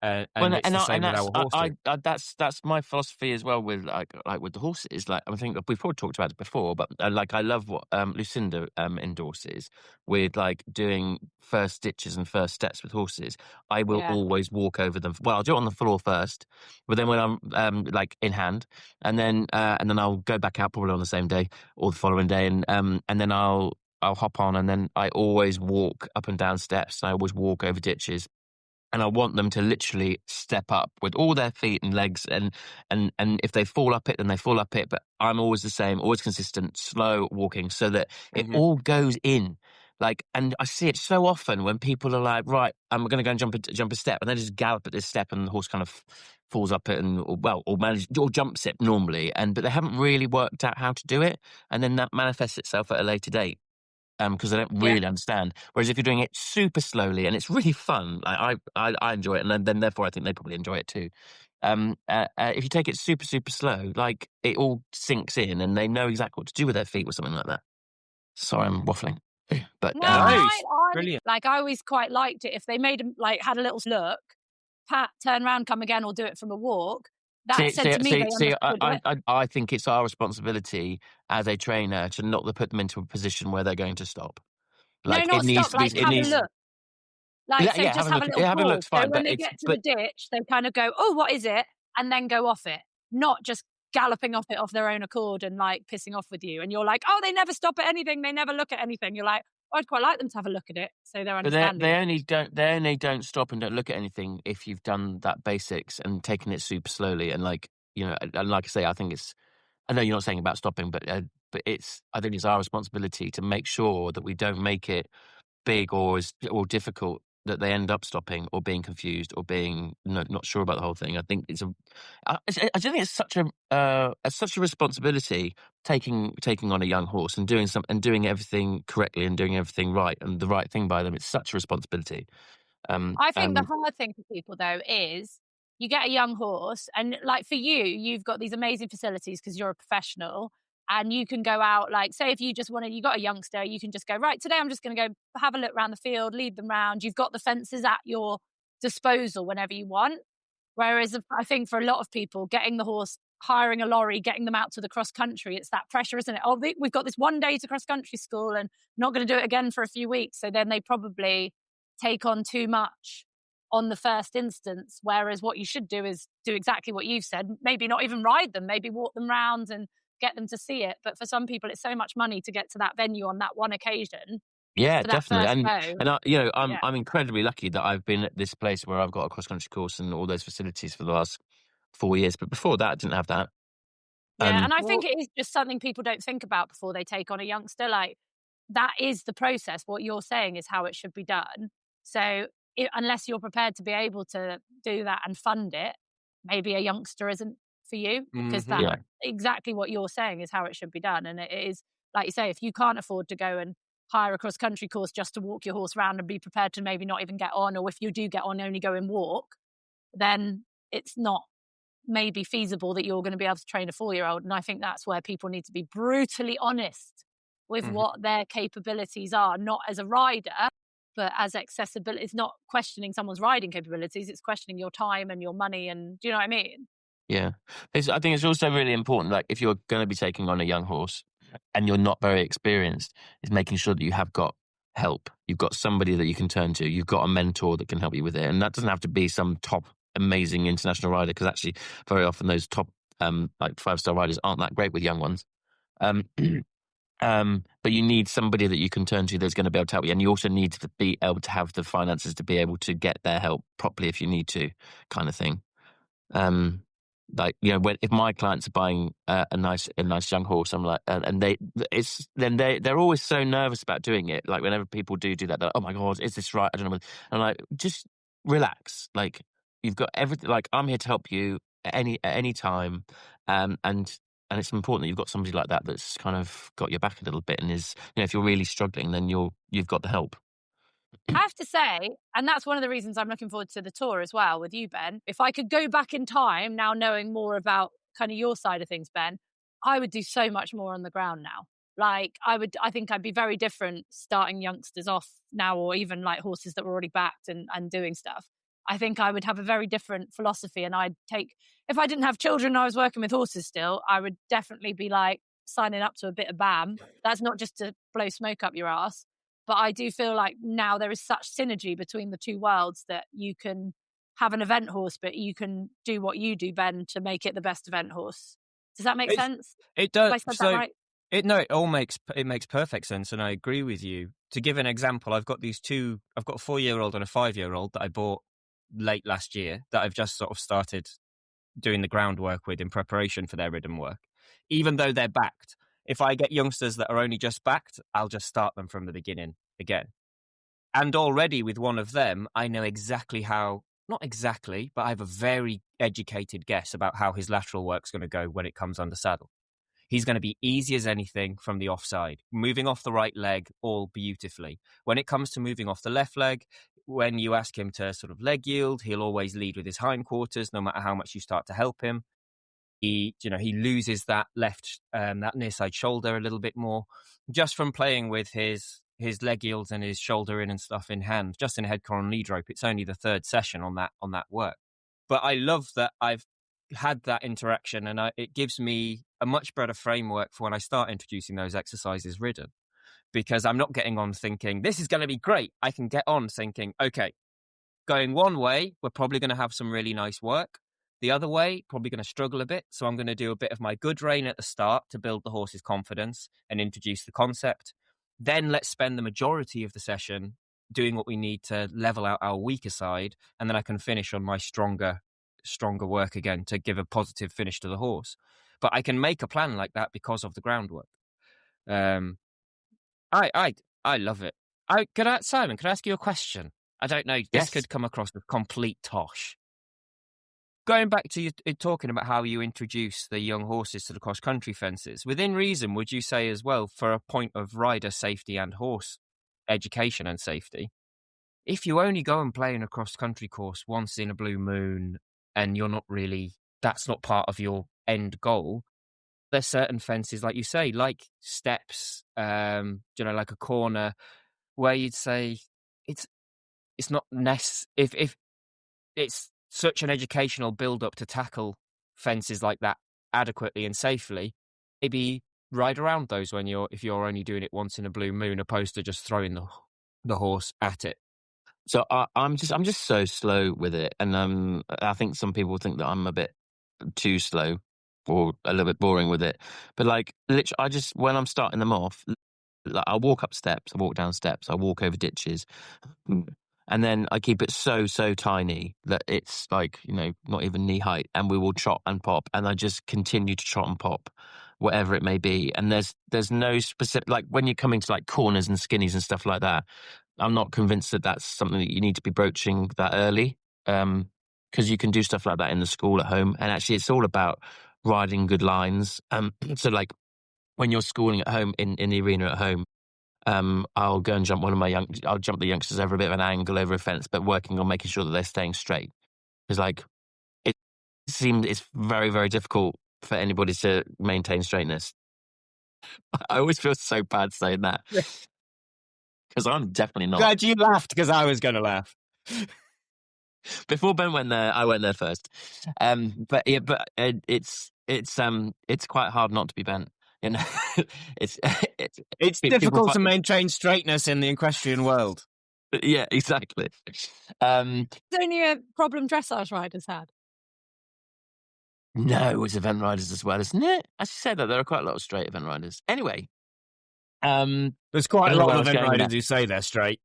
And it's the same with our horses. That's my philosophy as well with like with the horses. Like I think we've probably talked about it before, but I love what Lucinda endorses with like doing first stitches and first steps with horses. I will always walk over them. Well, I'll do it on the floor first, but then when I'm like in hand, and then I'll go back out probably on the same day or the following day, and then I'll hop on, and then I always walk up and down steps. I always walk over ditches. And I want them to literally step up with all their feet and legs, and if they fall up it, then they fall up it. But I'm always the same, always consistent, slow walking, so that it all goes in. Like, and I see it so often when people are like, right, I'm going to go and jump a step, and they just gallop at this step, and the horse kind of falls up it or jumps it normally, but they haven't really worked out how to do it, and then that manifests itself at a later date. Because they don't really understand. Whereas if you're doing it super slowly and it's really fun, like I enjoy it, and then therefore I think they probably enjoy it too. If you take it super, super slow, like it all sinks in and they know exactly what to do with their feet or something like that. Sorry, I'm waffling. But brilliant. Like I always quite liked it if they made them like had a little look, pat, turn around, come again, or do it from a walk. I think it's our responsibility as a trainer to not put them into a position where they're going to stop. Like no, not stop. Like have a look. Like so, just have a little pause. So when they get to the ditch, they kind of go, "Oh, what is it?" and then go off it, not just galloping off it off their own accord and like pissing off with you. And you're like, "Oh, they never stop at anything. They never look at anything." You're like, I'd quite like them to have a look at it, so they're understanding. But they only don't stop and don't look at anything if you've done that basics and taken it super slowly. And like and like I say, I think it's. I know you're not saying about stopping, but I think it's our responsibility to make sure that we don't make it big or difficult that they end up stopping or being confused or being not sure about the whole thing. I think I just think it's such a responsibility taking on a young horse and doing everything correctly and doing everything right and the right thing by them. It's such a responsibility. I think the hard thing for people though is you get a young horse, and like for you've got these amazing facilities because you're a professional. And you can go out, like, say if you just you got a youngster, you can just go, right, today I'm just going to go have a look around the field, lead them round. You've got the fences at your disposal whenever you want. Whereas I think for a lot of people, getting the horse, hiring a lorry, getting them out to the cross country, it's that pressure, isn't it? Oh, we've got this one day to cross country school and not going to do it again for a few weeks. So then they probably take on too much on the first instance. Whereas what you should do is do exactly what you've said. Maybe not even ride them, maybe walk them round and get them to see it. But for some people, it's so much money to get to that venue on that one occasion. Yeah, definitely. I'm incredibly lucky that I've been at this place where I've got a cross country course and all those facilities for the last 4 years. But before that, I didn't have that. Yeah, and I think it is just something people don't think about before they take on a youngster. Like that is the process. What you're saying is how it should be done. So unless you're prepared to be able to do that and fund it, maybe a youngster isn't for you, because exactly what you're saying is how it should be done. And it is, like you say, if you can't afford to go and hire a cross-country course just to walk your horse around and be prepared to maybe not even get on, or if you do get on, only go and walk, then it's not maybe feasible that you're going to be able to train a 4-year-old. And I think that's where people need to be brutally honest with what their capabilities are, not as a rider, but as accessibility. It's not questioning someone's riding capabilities, it's questioning your time and your money. And do you know what I mean? Yeah. I think it's also really important, like if you're going to be taking on a young horse and you're not very experienced, is making sure that you have got help. You've got somebody that you can turn to. You've got a mentor that can help you with it. And that doesn't have to be some top amazing international rider, because actually very often those top like 5-star riders aren't that great with young ones. But you need somebody that you can turn to that's going to be able to help you, and you also need to be able to have the finances to be able to get their help properly if you need to, kind of thing. Like, you know, if my clients are buying a nice young horse, I'm like, and they're always so nervous about doing it. Like whenever people do that, they're like, oh my God, is this right? I don't know. And I'm like, just relax. Like, you've got everything. Like, I'm here to help you at any time, and it's important that you've got somebody like that that's kind of got your back a little bit, and is, you know, if you're really struggling, then you've got the help. I have to say, and that's one of the reasons I'm looking forward to the tour as well with you, Ben. If I could go back in time now, knowing more about kind of your side of things, Ben, I would do so much more on the ground now. Like I think I'd be very different starting youngsters off now, or even like horses that were already backed and doing stuff. I think I would have a very different philosophy, and if I didn't have children and I was working with horses still, I would definitely be like signing up to a bit of BAM. That's not just to blow smoke up your ass. But I do feel like now there is such synergy between the two worlds that you can have an event horse, but you can do what you do, Ben, to make it the best event horse. Does that make sense? It does. Have I said that right? It makes perfect sense, and I agree with you. To give an example, I've got a 4-year-old and a 5-year-old that I bought late last year that I've just sort of started doing the groundwork with in preparation for their ridden work. Even though they're backed, if I get youngsters that are only just backed, I'll just start them from the beginning again. And already with one of them, I know exactly how, not exactly, but I have a very educated guess about how his lateral work's going to go when it comes under saddle. He's going to be easy as anything from the offside, moving off the right leg all beautifully. When it comes to moving off the left leg, when you ask him to sort of leg yield, he'll always lead with his hindquarters, no matter how much you start to help him. He loses that that near side shoulder a little bit more just from playing with his leg yields and his shoulder in and stuff in hand, just in head collar and lead rope. It's only the third session on that work. But I love that I've had that interaction, and it gives me a much better framework for when I start introducing those exercises ridden, because I'm not getting on thinking, this is going to be great. I can get on thinking, okay, going one way, we're probably going to have some really nice work. The other way, probably going to struggle a bit. So I'm going to do a bit of my good rein at the start to build the horse's confidence and introduce the concept. Then let's spend the majority of the session doing what we need to level out our weaker side. And then I can finish on my stronger work again to give a positive finish to the horse. But I can make a plan like that because of the groundwork. I love it. Simon, could I ask you a question? I don't know. This could come across as complete tosh. Going back to you talking about how you introduce the young horses to the cross-country fences, within reason, would you say as well, for a point of rider safety and horse education and safety, if you only go and play in a cross-country course once in a blue moon and that's not part of your end goal, there's certain fences, like you say, like steps, like a corner, where you'd say it's not necessary. If it's such an educational build-up to tackle fences like that adequately and safely, maybe ride around those if you're only doing it once in a blue moon, opposed to just throwing the horse at it. So I'm just so slow with it, and I think some people think that I'm a bit too slow or a little bit boring with it. But like, literally, when I'm starting them off, like, I walk up steps, I walk down steps, I walk over ditches. And then I keep it so tiny that it's like, not even knee height, and we will trot and pop, and I just continue to trot and pop, whatever it may be. And there's no specific, like when you're coming to like corners and skinnies and stuff like that, I'm not convinced that that's something that you need to be broaching that early, because you can do stuff like that in the school at home, and actually it's all about riding good lines. So like when you're schooling at home in the arena at home, I'll go and jump I'll jump the youngsters over a bit of an angle over a fence, but working on making sure that they're staying straight. It's like, it seems it's very, very difficult for anybody to maintain straightness. I always feel so bad saying that, because I'm definitely not. Glad you laughed, because I was going to laugh. Before Ben went there, I went there first. But it's quite hard not to be bent. It's difficult to maintain straightness in the equestrian world. Yeah, exactly. It's only a problem dressage riders had. No, it's event riders as well, isn't it? I said that there are quite a lot of straight event riders. Anyway, there's quite a lot of event riders who say they're straight.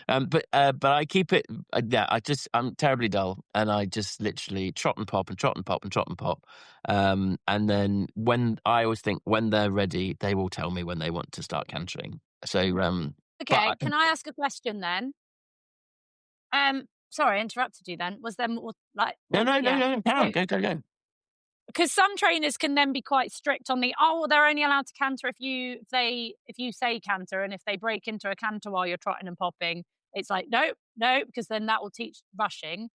But I keep it. I'm terribly dull, and I just literally trot and pop and trot and pop and trot and pop. And then I always think when they're ready, they will tell me when they want to start cantering. So okay, can I ask a question then? Sorry, I interrupted you. Then was there more like? No, go. Because some trainers can then be quite strict on they're only allowed to canter if you say canter, and if they break into a canter while you're trotting and popping, it's like no, because then that will teach rushing.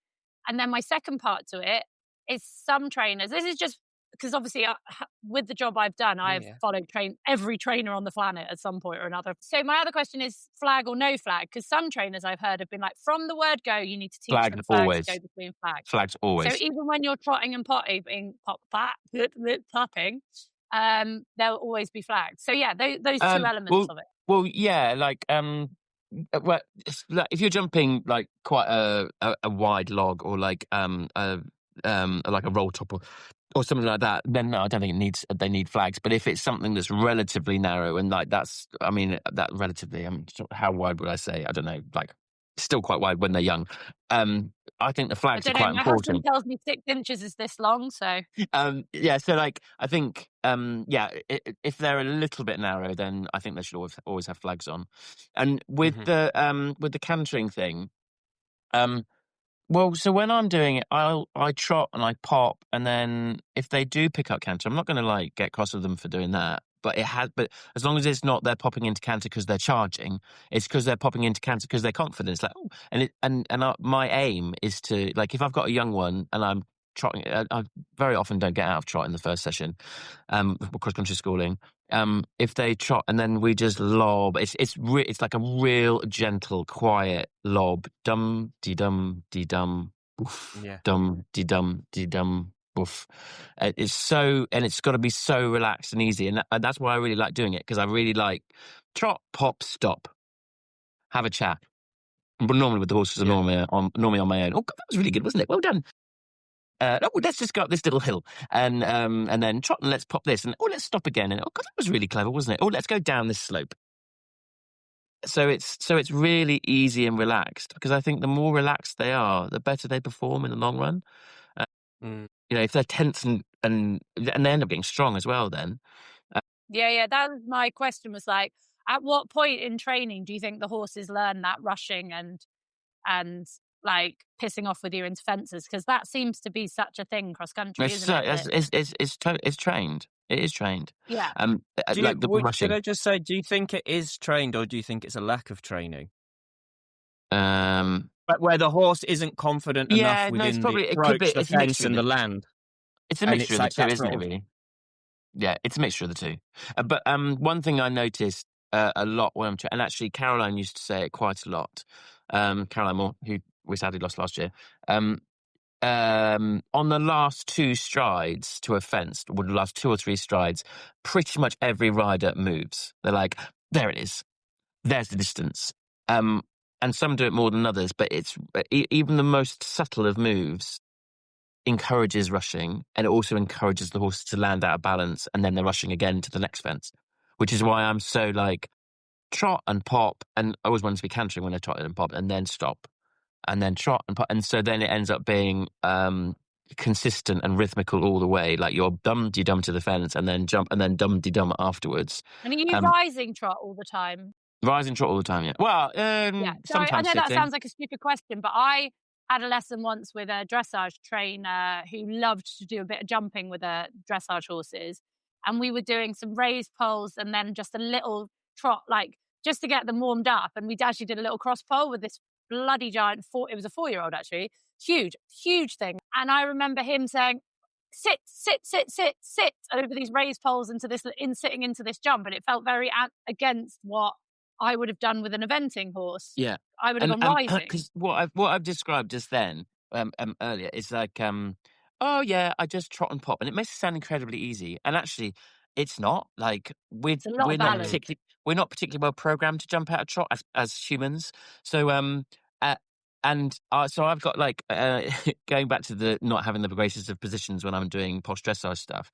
And then my second part to it is some trainers. This is just because obviously with the job I've done, I've followed every trainer on the planet at some point or another. So my other question is flag or no flag? Because some trainers I've heard have been like, from the word go, you need to teach them flags to go between flags. Flags always. So even when you're trotting and popping, there'll always be flags. So yeah, those two elements of it. Well, yeah, like well, if you're jumping like quite a wide log or like like a roll top or something like that, then no, I don't think they need flags. But if it's something that's relatively narrow and like how wide would I say? I don't know, like still quite wide when they're young. I think the flags are quite important. My husband tells me 6 inches is this long, so so like I think if they're a little bit narrow, then I think they should always have flags on. And with the cantering thing, well, so when I'm doing it, I trot and I pop, and then if they do pick up canter, I'm not going to like get cross with them for doing that. But as long as it's not they're popping into canter because they're charging, it's because they're popping into canter because they're confident. It's like my aim is to, like, if I've got a young one and I'm trotting, I very often don't get out of trot in the first session, cross country schooling. If they trot and then we just lob, it's like a real gentle, quiet lob, dum de dum de dum, boof, dum de dum de dum. It's got to be so relaxed and easy, and that's why I really like doing it, because I really like trot, pop, stop, have a chat. But normally with the horses, normally on my own. Oh God, that was really good, wasn't it? Well done. Let's just go up this little hill and then trot and let's pop this and let's stop again, and God, that was really clever, wasn't it? Let's go down this slope. So it's really easy and relaxed, because I think the more relaxed they are, the better they perform in the long run. If they're tense and they end up getting strong as well, then. That was my question, was like, at what point in training do you think the horses learn that rushing and like pissing off with you into fences? Because that seems to be such a thing cross country, isn't it? It's trained. It is trained. Yeah. Did I just say, do you think it is trained, or do you think it's a lack of training? But where the horse isn't confident enough within the approach, the fence, and the land. It's a mixture of the two, isn't it, really? Yeah, it's a mixture of the two. But one thing I noticed a lot when and actually Caroline used to say it quite a lot, Caroline Moore, who we sadly lost last year, on the last 2 strides to a fence, or the last 2 or 3 strides, pretty much every rider moves. They're like, there it is. There's the distance. And some do it more than others, but it's even the most subtle of moves encourages rushing, and it also encourages the horses to land out of balance, and then they're rushing again to the next fence, which is why I'm so like trot and pop, and I always want to be cantering when I trot and pop, and then stop, and then trot and pop, and so then it ends up being consistent and rhythmical all the way, like you're dum-de-dum to the fence, and then jump, and then dum-de-dum afterwards. And are you rising trot all the time? Rising trot all the time, yeah. Well, sometimes I know sitting. that sounds like a stupid question, but I had a lesson once with a dressage trainer who loved to do a bit of jumping with dressage horses. And we were doing some raised poles and then just a little trot, like just to get them warmed up. And we actually did a little cross pole with this bloody giant, it was a 4-year-old actually, huge thing. And I remember him saying, sit over these raised poles sitting into this jump. And it felt very against what I would have done with an eventing horse. Yeah, I would have gone rising. Because what I've described just then earlier is like, I just trot and pop, and it makes it sound incredibly easy. And actually, it's not like we're It's a lot of balance. we're not particularly well programmed to jump out of trot as humans. So uh, so I've got like going back to the not having the greatest of positions when I'm doing post dressage stuff,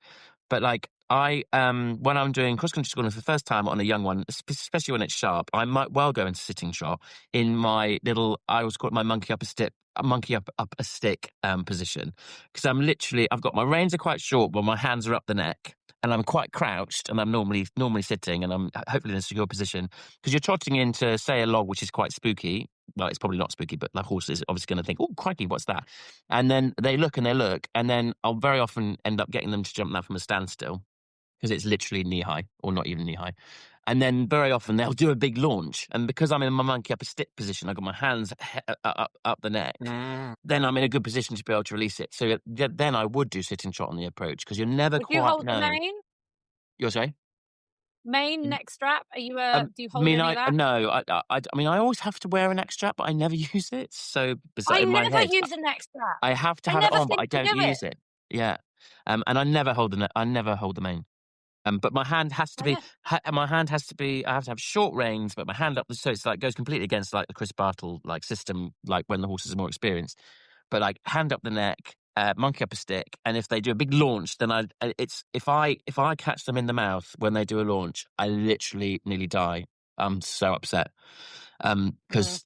but like I when I'm doing cross country school for the first time on a young one, especially when it's sharp, I might well go into sitting trot in my little, I always call it my monkey up a stick position, because I've got my reins are quite short, but my hands are up the neck, and I'm quite crouched, and I'm normally sitting, and I'm hopefully in a secure position, because you're trotting into, say, a log which is quite spooky. Well, it's probably not spooky, but the horse is obviously going to think, "Oh, crikey, what's that?" And then they look, and then I'll very often end up getting them to jump that from a standstill, because it's literally knee high, or not even knee high. And then very often they'll do a big launch, and because I'm in my monkey up a stick position, I've got my hands up the neck. Then I'm in a good position to be able to release it. So then I would do sitting trot on the approach, because you never Would quite you hold know. the mane? You're saying? Mane, neck strap? Are you do you I hold mean, any of that? no, I mean, I always have to wear a neck strap, but I never use it. So I in my never head, use a neck strap. I have to I have it never on, but I think to don't do use it. it. Yeah, and I never hold the mane. But my hand has to be. My hand has to be. I have to have short reins, but my hand up. So it's like goes completely against like the Chris Bartle like system, like when the horses are more experienced. But like hand up the neck, monkey up a stick, and if they do a big launch, then if I catch them in the mouth when they do a launch, I literally nearly die. I'm so upset because.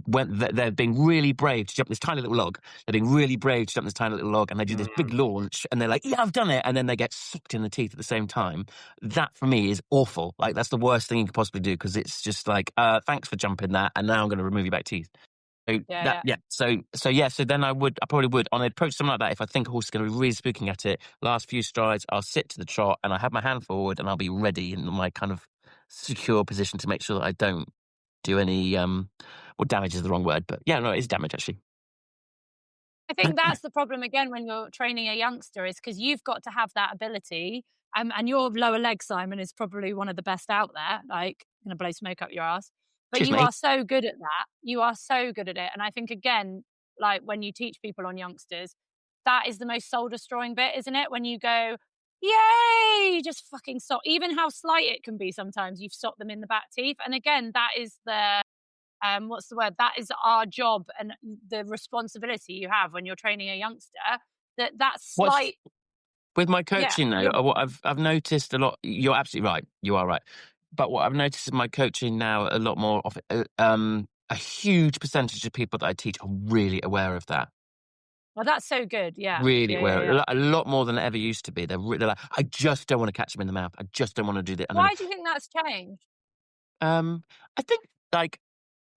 When they're being really brave to jump this tiny little log, they're being really brave to jump this tiny little log, and they do this big launch, and they're like, "Yeah, I've done it," and then they get sucked in the teeth at the same time. That for me is awful. Like that's the worst thing you could possibly do, because it's just like, "Thanks for jumping that, and now I'm going to remove your back teeth." So So then I probably would on an approach something like that. If I think a horse is going to be really spooking at it, last few strides, I'll sit to the trot, and I have my hand forward, and I'll be ready in my kind of secure position to make sure that I don't do any well, damage is the wrong word, but yeah, no, it is damage actually. I think that's the problem again when you're training a youngster, is because you've got to have that ability. And your lower leg, Simon, is probably one of the best out there. Like, going to blow smoke up your ass. But Cheers, you mate. are so good at that. You are so good at it. And I think, again, like when you teach people on youngsters, that is the most soul destroying bit, isn't it? When you go, yay, you just fucking stop. Even how slight it can be sometimes, you've stopped them in the back teeth. And again, that is the what's the word? That is our job and the responsibility you have when you're training a youngster. That's slight. With my coaching Yeah, though, what I've noticed a lot. You're absolutely right. You are right. But what I've noticed in my coaching now, a lot more of a huge percentage of people that I teach are really aware of that. well, that's so good. Yeah, Really aware. Yeah. A lot more than it ever used to be. They're like, I just don't want to catch them in the mouth. I just don't want to do that. Why do you think that's changed? I think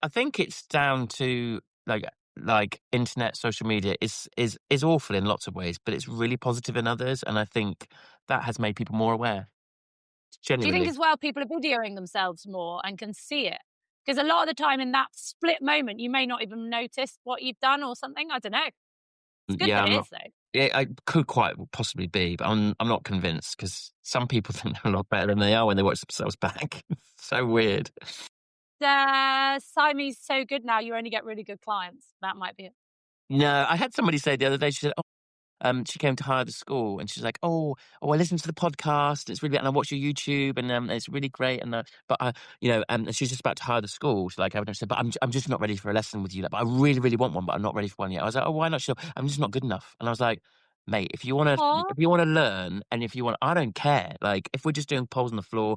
I think it's down to like internet, social media is awful in lots of ways, but it's really positive in others, and I think that has made people more aware. Do you think Genuinely, as well people are videoing themselves more and can see it? Because a lot of the time in that split moment, you may not even notice what you've done or something. I don't know. It's good yeah, that it is, though. yeah, I could quite possibly be, but I'm not convinced, because some people think they're a lot better than they are when they watch themselves back. So weird. Siamese so good now, you only get really good clients. That might be it. No, I had somebody say the other day. She said, she came to hire the school, and she's like, I listened to the podcast. It's really, and I watch your YouTube, and it's really great. And and she's just about to hire the school. She's like, I said, but I'm just not ready for a lesson with you. But I really, really want one, but I'm not ready for one yet. I was like, oh, why not? She's like, I'm just not good enough. And I was like, mate, if you want to learn, and if you want, I don't care. Like, if we're just doing poles on the floor,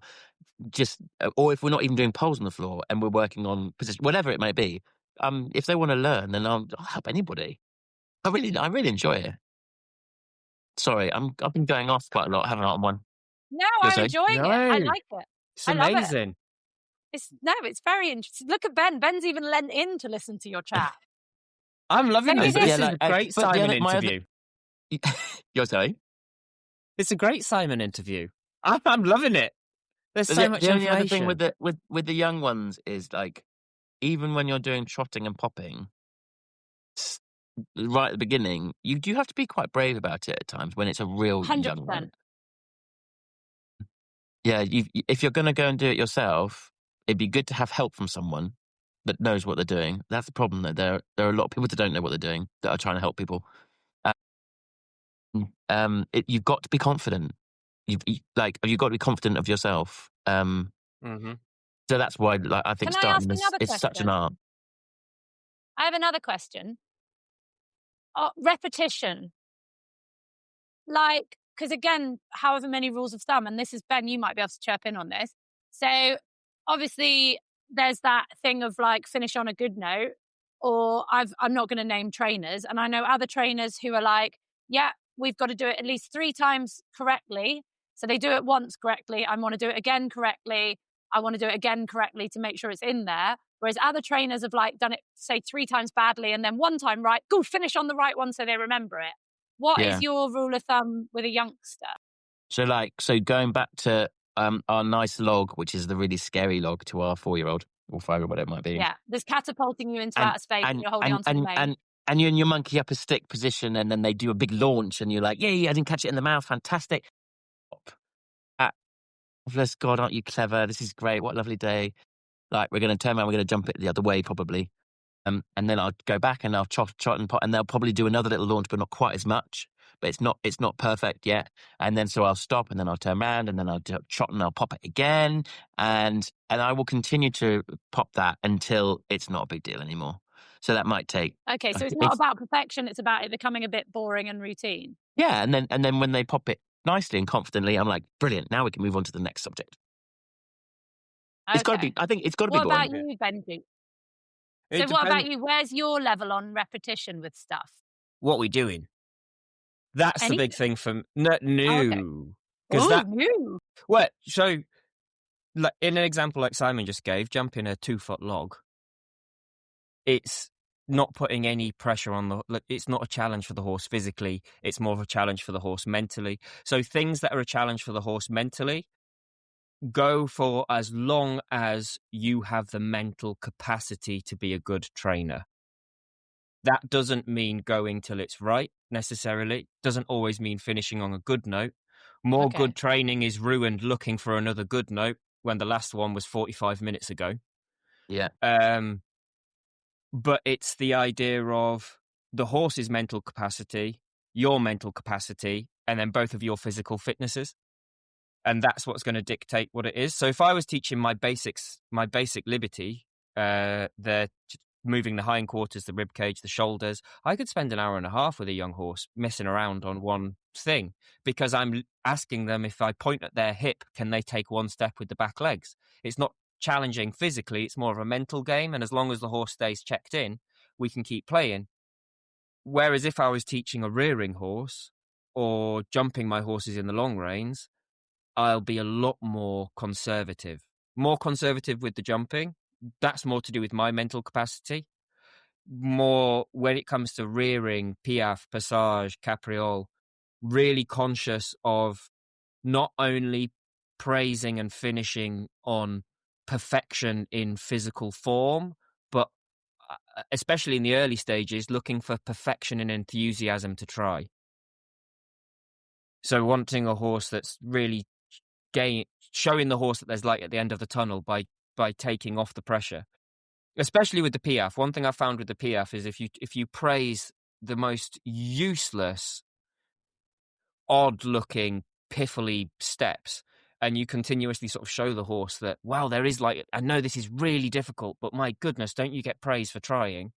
or if we're not even doing poles on the floor and we're working on position, whatever it may be. If they want to learn, then I'll help anybody. I really enjoy it. Sorry, I've been going off quite a lot, haven't I, on one? No, I'm enjoying it. I like it. It's amazing. It's very interesting. Look at Ben. Ben's even lent in to listen to your chat. I'm loving this. This is a great Simon interview. You're saying? It's a great Simon interview. I'm loving it. There's so much information. The only other thing with the young ones is, like, even when you're doing trotting and popping, right at the beginning, you do have to be quite brave about it at times when it's a real 100%. young one. Yeah, if you're going to go and do it yourself, it'd be good to have help from someone that knows what they're doing. That's the problem, though. There are a lot of people that don't know what they're doing that are trying to help people. You've got to be confident. you've got to be confident of yourself. Mm-hmm. So that's why, like, I think Can I ask starting this, another it's such an question? art. I have another question. Repetition. Like, because again, however many rules of thumb, and this is Ben, you might be able to chirp in on this. So obviously there's that thing of like finish on a good note, or I'm not going to name trainers. And I know other trainers who are like, yeah, we've got to do it at least 3 times correctly. So they do it once correctly. I want to do it again correctly. I want to do it again correctly to make sure it's in there. Whereas other trainers have like done it, say 3 times badly and then 1 time right, go finish on the right one so they remember it. What is your rule of thumb with a youngster? So going back to our nice log, which is the really scary log to our 4-year-old or 5-year-old, whatever it might be. Yeah, there's catapulting you into outer space and you're holding onto the mane. And you're in your monkey upper stick position, and then they do a big launch, and you're like, "Yay! I didn't catch it in the mouth. Fantastic!" Bless God, aren't you clever? This is great. What a lovely day! Like, we're going to turn around, we're going to jump it the other way, probably. And then I'll go back and I'll trot and pot, and they'll probably do another little launch, but not quite as much. But it's not perfect yet. And then so I'll stop, and then I'll turn around, and then I'll trot and I'll pop it again, and I will continue to pop that until it's not a big deal anymore. So that might take. Okay, so it's not about perfection; it's about it becoming a bit boring and routine. Yeah, and then when they pop it nicely and confidently, I'm like, brilliant. Now we can move on to the next subject. Okay. It's got to be. I think it's got to be boring. What about you, Benji? So what about you? Where's your level on repetition with stuff? What are we doing? That's the big thing for no. Because new. Well, so like in an example like Simon just gave, jumping a 2-foot log. It's not putting any pressure on it's not a challenge for the horse physically. It's more of a challenge for the horse mentally. So things that are a challenge for the horse mentally, go for as long as you have the mental capacity to be a good trainer. That doesn't mean going till it's right, necessarily. Doesn't always mean finishing on a good note. More good training is ruined looking for another good note when the last one was 45 minutes ago. Yeah. But it's the idea of the horse's mental capacity, your mental capacity, and then both of your physical fitnesses. And that's what's going to dictate what it is. So if I was teaching my basic liberty, the moving the hindquarters, the rib cage, the shoulders, I could spend an hour and a half with a young horse messing around on one thing, because I'm asking them, if I point at their hip, can they take one step with the back legs? It's not challenging physically, it's more of a mental game. And as long as the horse stays checked in, we can keep playing. Whereas if I was teaching a rearing horse or jumping my horses in the long reins, I'll be a lot more conservative with the jumping. That's more to do with my mental capacity. More when it comes to rearing, piaffe, passage, capriole, really conscious of not only praising and finishing on perfection in physical form, but especially in the early stages, looking for perfection and enthusiasm to try. So wanting a horse that's really showing the horse that there's light at the end of the tunnel by taking off the pressure, especially with the piaffe. One thing I found with the piaffe is if you praise the most useless, odd-looking, piffly steps, and you continuously sort of show the horse that, wow, there is light. I know this is really difficult, but my goodness, don't you get praise for trying?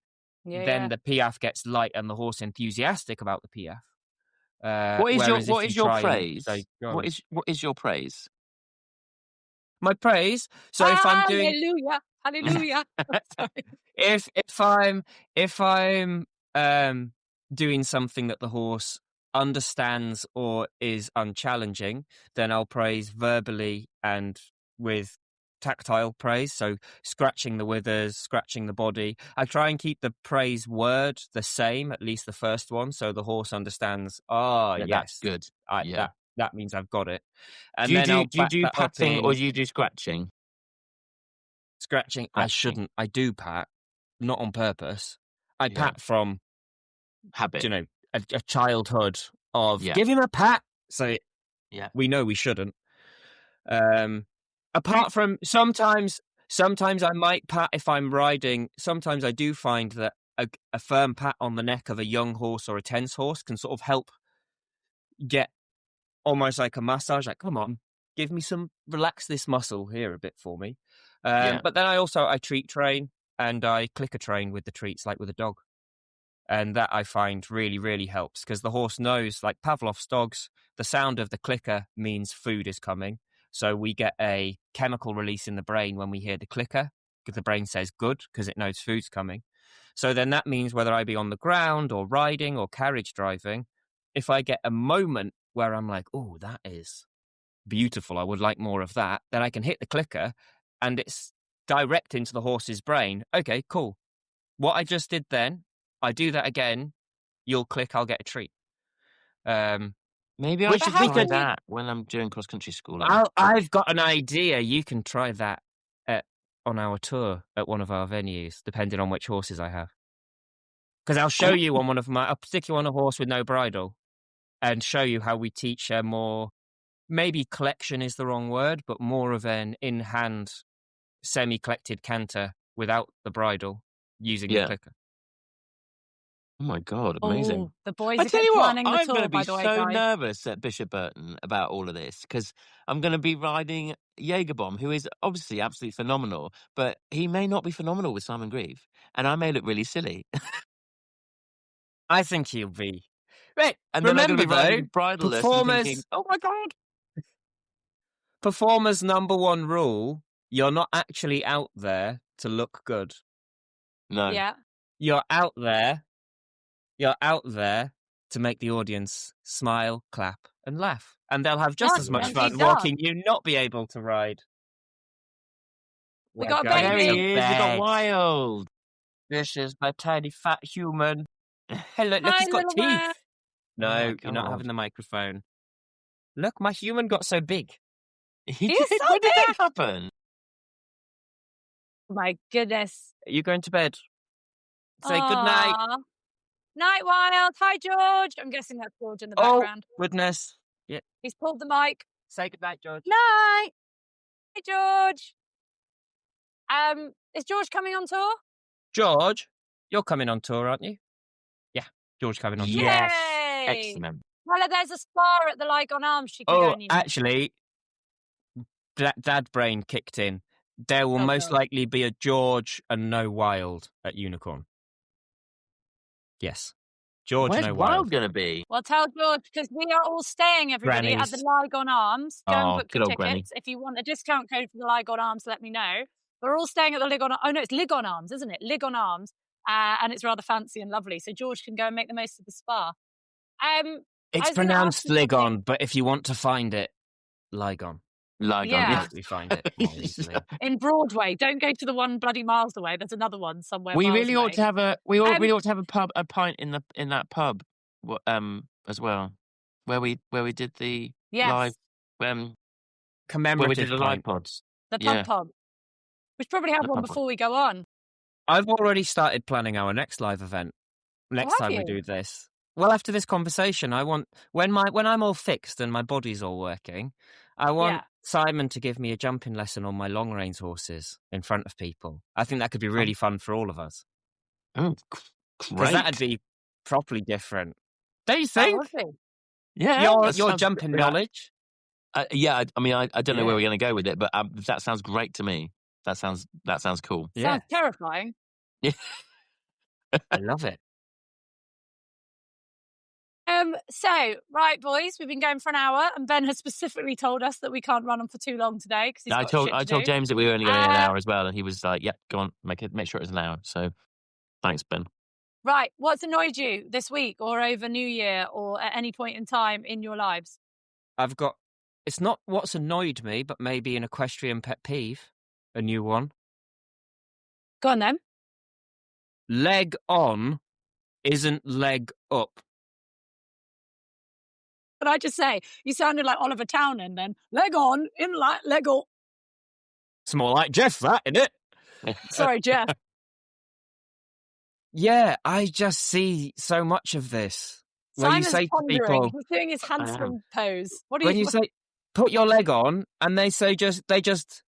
Then the piaffe gets light and the horse enthusiastic about the piaffe. What is your praise? What is your praise? My praise. So if I'm doing hallelujah. if I'm doing something that the horse understands or is unchallenging, then I'll praise verbally and with tactile praise. So scratching the withers, scratching the body. I try and keep the praise word the same, at least the first one, so the horse understands. Yes, that's good. That means I've got it. And do you then do patting or do you do scratching? Scratching. I shouldn't. I do pat, not on purpose. I pat from habit. You know, a childhood of give him a pat. So we know we shouldn't. Apart from sometimes I might pat if I'm riding. Sometimes I do find that a firm pat on the neck of a young horse or a tense horse can sort of help get almost like a massage. Like, come on, relax this muscle here a bit for me. But then I treat train and I clicker train with the treats, like with a dog. And that I find really, really helps because the horse knows, like Pavlov's dogs, the sound of the clicker means food is coming. So we get a chemical release in the brain when we hear the clicker because the brain says good because it knows food's coming. So then that means whether I be on the ground or riding or carriage driving, if I get a moment where I'm like, oh, that is beautiful, I would like more of that, then I can hit the clicker and it's direct into the horse's brain. Okay, cool. What I just did then, I do that again, you'll click, I'll get a treat. Maybe I should try that when I'm doing cross-country schooling. I've got an idea. You can try that on our tour at one of our venues, depending on which horses I have. Because I'll show you on I'll stick you on a horse with no bridle and show you how we teach a more, maybe collection is the wrong word, but more of an in-hand, semi-collected canter without the bridle using the clicker. Oh my God, amazing. Oh, the boys I tell you what, I'm going to be so nervous at Bishop Burton about all of this because I'm going to be riding Jägerbomb, who is obviously absolutely phenomenal, but he may not be phenomenal with Simon Grieve, and I may look really silly. I think he'll be. Right, and then I'm going to be riding bridleless and thinking, oh my God. Performer's number one rule, you're not actually out there to look good. No. Yeah. You're out there to make the audience smile, clap, and laugh. And they'll have just as much fun watching you not be able to ride. We got a baby. There he is. We got Wild. This is my tiny fat human. Hey, look, he's got teeth. Man. No, you're not having the microphone. Look, my human got so big. He did? So when did that happen? My goodness. Are you going to bed? Say good night. Night, Wild. Hi, George. I'm guessing that's George in the background. Oh, goodness. Yeah. He's pulled the mic. Say good night, George. Night. Hey, George. Is George coming on tour? George, you're coming on tour, aren't you? Yeah, George coming on tour. Yes. Excellent. Well, there's a spa at the Lygon Arms. She can go and actually, dad brain kicked in. There will most likely be a George and no Wild at Unicorn. Yes. George, where's no Wild going to be? Well, tell George, because we are all staying, everybody, at the Lygon Arms. Go and book your tickets. Granny. If you want a discount code for the Lygon Arms, let me know. We're all staying at the Lygon... Oh, no, it's Lygon Arms, isn't it? Lygon Arms. And it's rather fancy and lovely. So George can go and make the most of the spa. It's pronounced Lygon, but if you want to find it, Lygon. Lygon, yeah. We find it more easily. In Broadway. Don't go to the one bloody miles away. There's another one somewhere. We really ought to have a a pint in that pub as well, where we did the live commemorative where we did the live pods. The pub. We should probably have one before we go on. I've already started planning our next live event. Next time we do this. Well, after this conversation, I want when I'm all fixed and my body's all working, I want Simon to give me a jumping lesson on my long reins horses in front of people. I think that could be really fun for all of us. Oh, great! Because that'd be properly different. Don't you think? Yeah, your jumping knowledge. Yeah, I mean, I don't know where we're going to go with it, but that sounds great to me. That sounds cool. Sounds terrifying. Yeah, I love it. So, right, boys, we've been going for an hour, and Ben has specifically told us that we can't run on for too long today because I told James that we were only going an hour as well, and he was like, "Yeah, go on, make sure it's an hour." So, thanks, Ben. Right, what's annoyed you this week, or over New Year, or at any point in time in your lives? It's not what's annoyed me, but maybe an equestrian pet peeve, a new one. Go on then. Leg on isn't leg up. Can I just say, you sounded like Oliver Townend then. Leg on, leg up. It's more like Jeff, that, isn't it? Sorry, Jeff. Yeah, I just see so much of this. Simon's you say pondering. To people, he's doing his handstand pose. What do when you say, put your leg on, and they say they just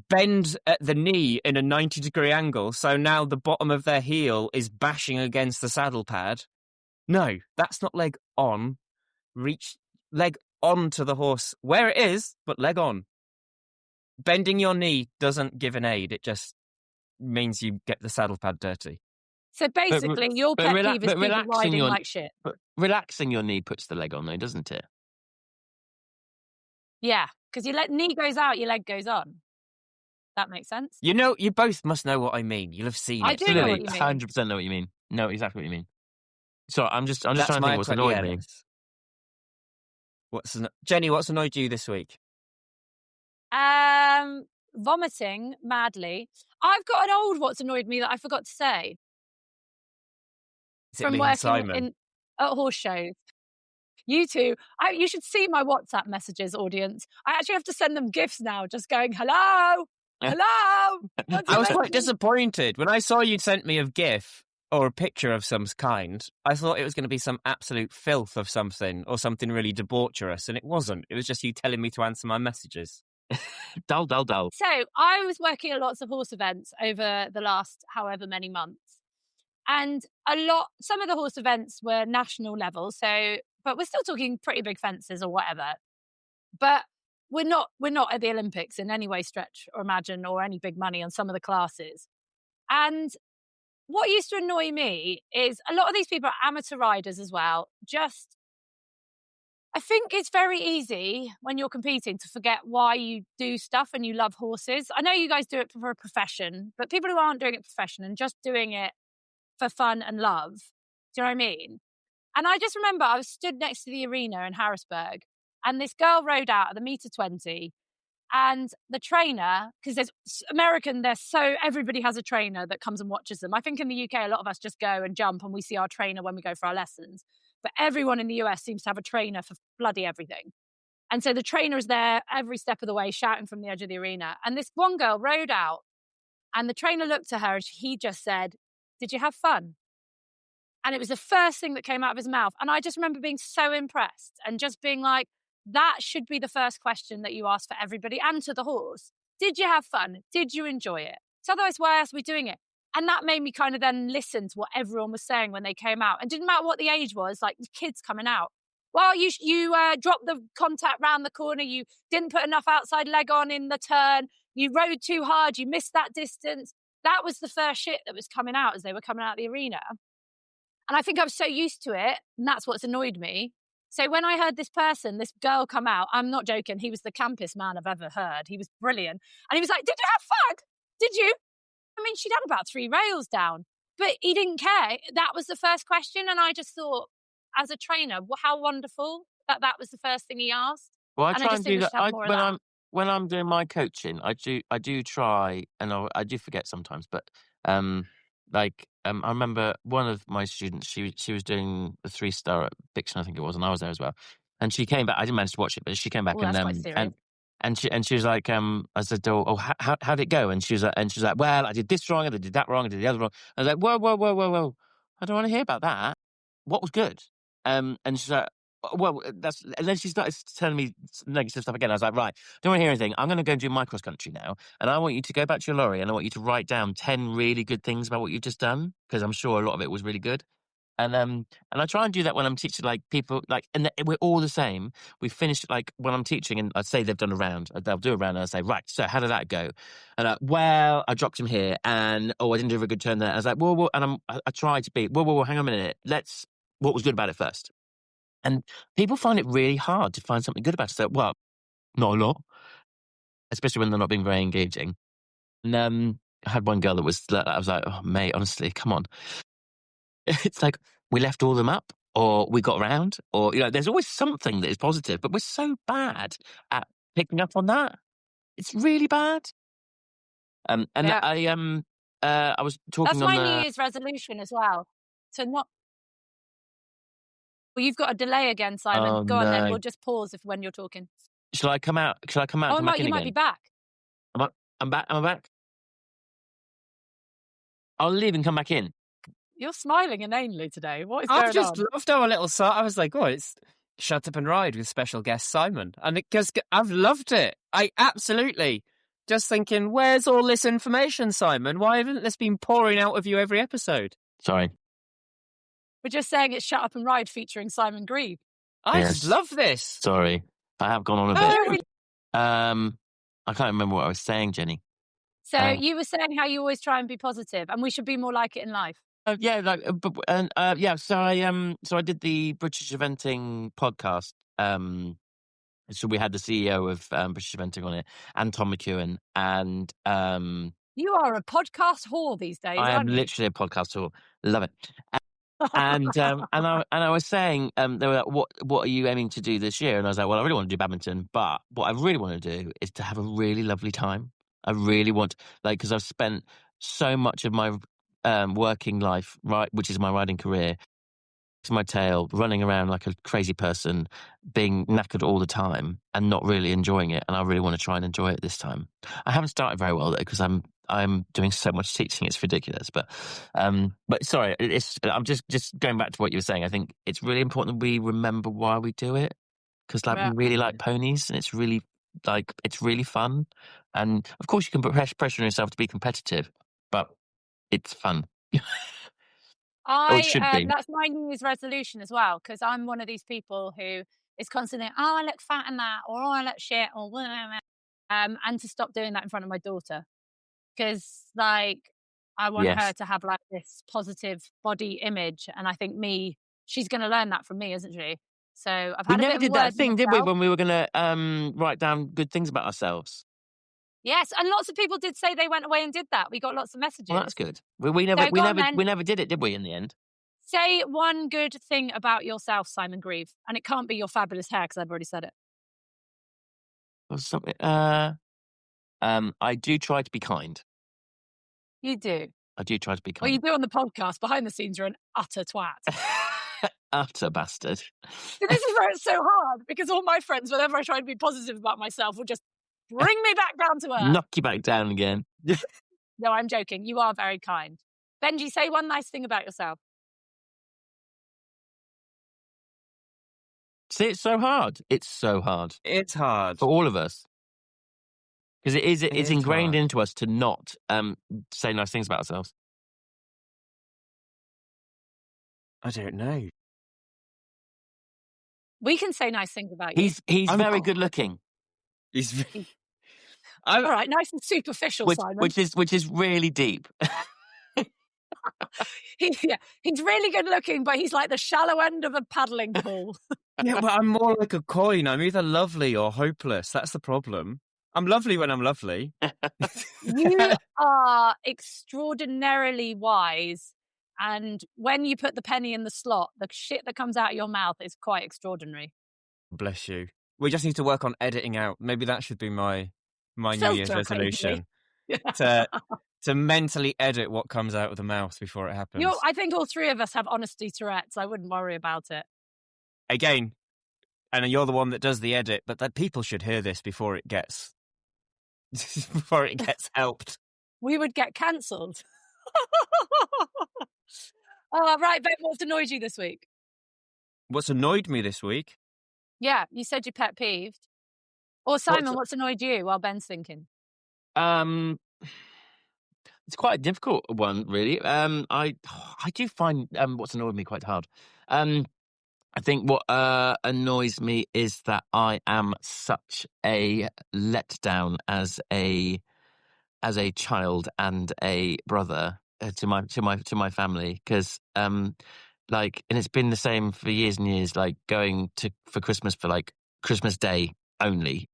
bend at the knee in a 90-degree angle, so now the bottom of their heel is bashing against the saddle pad. No, that's not leg on. Reach leg onto the horse where it is, but leg on. Bending your knee doesn't give an aid. It just means you get the saddle pad dirty. So basically, your pet peeve is people riding like shit. But relaxing your knee puts the leg on, though, doesn't it? Yeah, because your knee goes out, your leg goes on. That makes sense. You know, you both must know what I mean. You'll have seen it. I do know what you mean. 100% know what you mean. Know exactly what you mean. Sorry, I'm just trying to think what's annoyed me. Jenny, what's annoyed you this week? Vomiting madly. I've got an old what's annoyed me that I forgot to say. From working at horse shows. You two, you should see my WhatsApp messages, audience. I actually have to send them GIFs now, just going, hello, hello. I was quite disappointed. When I saw you sent me a GIF or a picture of some kind, I thought it was going to be some absolute filth of something or something really debaucherous, and it wasn't. It was just you telling me to answer my messages. Dull. So I was working at lots of horse events over the last however many months. And some of the horse events were national level. But we're still talking pretty big fences or whatever. But we're not at the Olympics in any way, stretch or imagine, or any big money on some of the classes. And what used to annoy me is a lot of these people are amateur riders as well. I think it's very easy when you're competing to forget why you do stuff and you love horses. I know you guys do it for a profession, but people who aren't doing it for a profession and just doing it for fun and love, do you know what I mean? And I just remember I was stood next to the arena in Harrisburg, and this girl rode out at the meter 20, and the trainer, because there's American, everybody has a trainer that comes and watches them. I think in the UK, a lot of us just go and jump and we see our trainer when we go for our lessons. But everyone in the US seems to have a trainer for bloody everything. And so the trainer is there every step of the way, shouting from the edge of the arena. And this one girl rode out, and the trainer looked at her and he just said, "Did you have fun?" And it was the first thing that came out of his mouth. And I just remember being so impressed and just being like, that should be the first question that you ask for everybody and to the horse. Did you have fun? Did you enjoy it? So otherwise, why else are we doing it? And that made me kind of then listen to what everyone was saying when they came out. And it didn't matter what the age was, like the kids coming out. Well, you dropped the contact round the corner. You didn't put enough outside leg on in the turn. You rode too hard. You missed that distance. That was the first shit that was coming out as they were coming out of the arena. And I think I was so used to it, and that's what's annoyed me. So when I heard this girl come out, I'm not joking, he was the campest man I've ever heard. He was brilliant. And he was like, "Did you have fun? Did you?" I mean, she'd had about 3 rails down, but he didn't care. That was the first question. And I just thought, as a trainer, how wonderful that was the first thing he asked. Well, I try and do that. When I'm doing my coaching, I do try, and I do forget sometimes, but I remember one of my students, she was doing the 3-star at Bixton, I think it was, and I was there as well. And she came back. I didn't manage to watch it, but she came back and she was like, I said, "Oh, how did it go?" And she was like, "Well, I did this wrong, and I did that wrong, I did the other wrong." I was like, "Whoa! I don't want to hear about that. What was good?" And she's like, "Well, that's." And then she started telling me negative stuff again. I was like, "Right, don't want to hear anything. I'm going to go and do my cross country now, and I want you to go back to your lorry, and I want you to write down 10 really good things about what you've just done, because I'm sure a lot of it was really good." And I try and do that when I'm teaching, like people, like, and we're all the same. We finish, like, when I'm teaching, and I'd say they've done a round, they'll do a round, and I say, "Right, so how did that go?" And well, I dropped him here, and I didn't do a very good turn there. I was like, "Whoa," and I try to be, whoa, hang on a minute, what was good about it first? And people find it really hard to find something good about it. So, well, not a lot, especially when they're not being very engaging. And I had one girl I was like, "Oh, mate, honestly, come on." It's like, we left all of them up, or we got around, or, there's always something that is positive, but we're so bad at picking up on that. It's really bad. I was talking That's my New Year's resolution as well. To not. Well, you've got a delay again, Simon. Go on then. We'll just pause when you're talking. Shall I come out? Oh, you might be back. I'm back. Am I back? I'll leave and come back in. You're smiling inanely today. What is going on? I've just loved our little song. I was like, it's Shut Up and Ride with special guest Simon. And because I've loved it. I absolutely. Just thinking, where's all this information, Simon? Why haven't this been pouring out of you every episode? Sorry. We're just saying it's Shut Up and Ride featuring Simon Grieve. I just love this. Sorry. I have gone on a bit. I can't remember what I was saying, Jenny. So you were saying how you always try and be positive, and we should be more like it in life. So I did the British Eventing podcast. So we had the CEO of British Eventing on it, and Tom McEwen, and you are a podcast whore these days. I am aren't you? literally a podcast whore. Love it. And I was saying, they were like, what are you aiming to do this year? And I was like, well, I really want to do badminton, but what I really want to do is to have a really lovely time. I really want, because I've spent so much of my working life, which is my riding career, to my tail, running around like a crazy person, being knackered all the time and not really enjoying it. And I really want to try and enjoy it this time. I haven't started very well though, because I'm doing so much teaching, it's ridiculous. But sorry, I'm just going back to what you were saying. I think it's really important that we remember why we do it, because we really like ponies, and it's really fun. And of course, you can put pressure on yourself to be competitive, but it's fun. That's my New Year's resolution as well, because I'm one of these people who is constantly, I look fat in that, or I look shit, or whatever. And to stop doing that in front of my daughter, because I want her to have this positive body image, and I think she's going to learn that from me, isn't she? So I've had we never did that thing, did we, when we were going to write down good things about ourselves? Yes, and lots of people did say they went away and did that. We got lots of messages. Well, that's good. We never did it, did we? In the end, say one good thing about yourself, Simon Grieve, and it can't be your fabulous hair, because I've already said it. Or something. I do try to be kind. You do. I do try to be kind. Well, you do on the podcast. Behind the scenes, you're an utter twat. Utter bastard. So this is where it's so hard, because all my friends, whenever I try to be positive about myself, will just bring me back down to earth. Knock you back down again. No, I'm joking. You are very kind. Benji, say one nice thing about yourself. See, it's so hard. It's so hard. It's hard. For all of us. Because it's ingrained into us to not say nice things about ourselves. I don't know. We can say nice things about you. He's very good looking. All right, nice and superficial, Simon. Which is really deep. He's really good looking, but he's like the shallow end of a paddling pool. Yeah, but I'm more like a coin. I'm either lovely or hopeless. That's the problem. I'm lovely when I'm lovely. You are extraordinarily wise, and when you put the penny in the slot, the shit that comes out of your mouth is quite extraordinary. Bless you. We just need to work on editing out. Maybe that should be my New Year's resolution. To mentally edit what comes out of the mouth before it happens. I think all three of us have honesty Tourette's. I wouldn't worry about it. Again, and you're the one that does the edit, but that people should hear this before it gets helped. We would get cancelled. Oh, right, Ben, what's annoyed you this week? What's annoyed me this week? Yeah, you said you pet peeved. Or Simon, what's annoyed you while Ben's thinking? It's quite a difficult one, really. I do find what's annoyed me quite hard. I think what annoys me is that I am such a letdown as a child and a brother to my family, because and it's been the same for years and years, going for Christmas for Christmas Day only.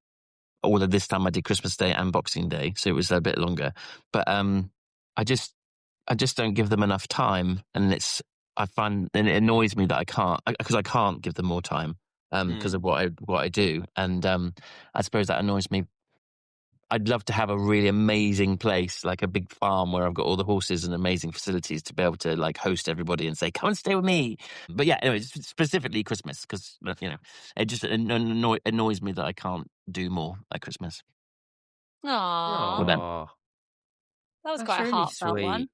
Although this time I did Christmas Day and Boxing Day, so it was a bit longer. But I just don't give them enough time, and it annoys me that I can't give them more time because of what I do, and I suppose that annoys me. I'd love to have a really amazing place, like a big farm where I've got all the horses and amazing facilities to be able to host everybody and say, come and stay with me. But yeah, anyway, specifically Christmas, because, it just annoys me that I can't do more at Christmas. Aww. That was quite a heartfelt one.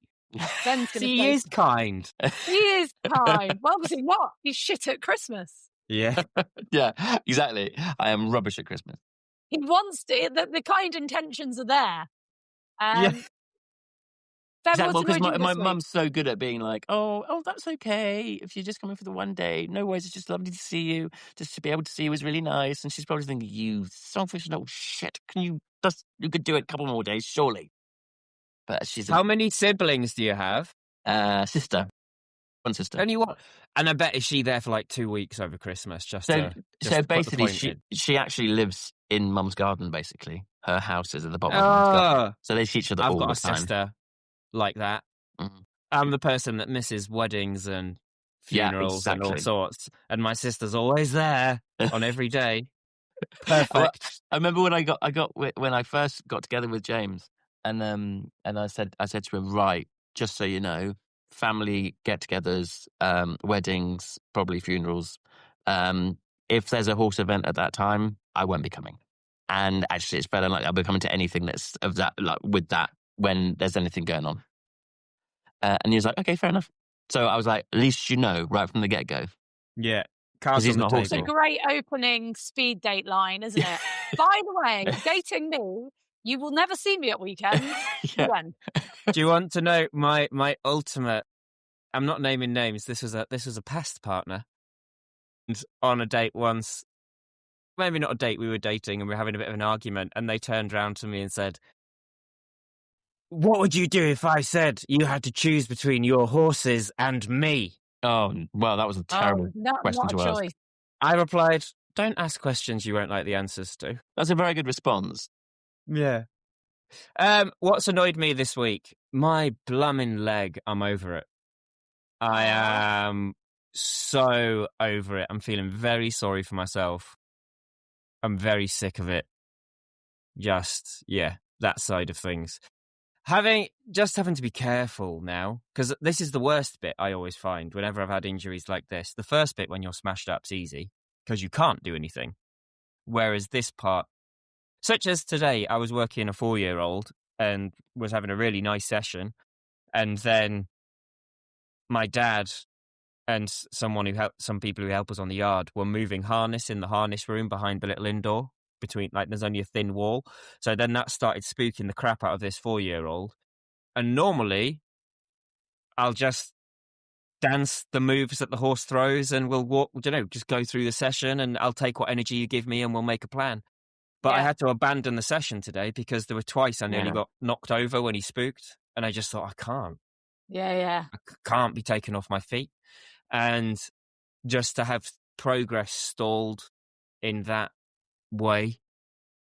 Ben's he is kind. He is kind. Well, obviously not. He's shit at Christmas. Yeah. Yeah, exactly. I am rubbish at Christmas. He wants to. The kind intentions are there. Yeah. Because my mum's so good at being like, oh, that's okay. If you're just coming for the one day, no worries. It's just lovely to see you. Just to be able to see you is really nice. And she's probably thinking, you selfish little shit. You could do it a couple more days, surely. But she's How many siblings do you have? Sister. One sister. Only one. And I bet, is she there for like 2 weeks over Christmas? So basically, she actually lives in mum's garden, basically. Her house is at the bottom of mum's garden. So they see each other all the time. I've got a sister like that. Mm-hmm. I'm the person that misses weddings and funerals and all sorts. And my sister's always there on every day. Perfect. Well, I remember when I first got together with James, and I said to him, right, just so you know, family get-togethers, weddings, probably funerals. If there's a horse event at that time, I won't be coming. And actually, it's better like I'll be coming to anything that's of that, like with that, when there's anything going on. And he was like, okay, fair enough. So I was like, at least you know right from the get-go. Yeah. Because he's not It's a great opening speed date line, isn't it? By the way, dating me, you will never see me at weekends. When? Do you want to know my ultimate? I'm not naming names. This was a past partner. And on a date once, maybe not a date, we were dating and we were having a bit of an argument, and they turned around to me and said, what would you do if I said you had to choose between your horses and me? Oh, well, that was a terrible question to ask. I replied, don't ask questions you won't like the answers to. That's a very good response. Yeah. What's annoyed me this week? My blooming leg. I'm over it. I am so over it. I'm feeling very sorry for myself. I'm very sick of it. Just, that side of things. Having to be careful now, because this is the worst bit I always find whenever I've had injuries like this. The first bit when you're smashed up's easy because you can't do anything. Whereas this part, such as today, I was working a 4-year-old and was having a really nice session. And then my dad and some people who help us on the yard were moving harness in the harness room behind the little indoor. Between, like, there's only a thin wall. So then that started spooking the crap out of this 4-year-old. And normally I'll just dance the moves that the horse throws and we'll walk, just go through the session and I'll take what energy you give me and we'll make a plan. But I had to abandon the session today because there were twice I nearly got knocked over when he spooked. And I just thought, I can't. Yeah. I can't be taken off my feet. And just to have progress stalled in that way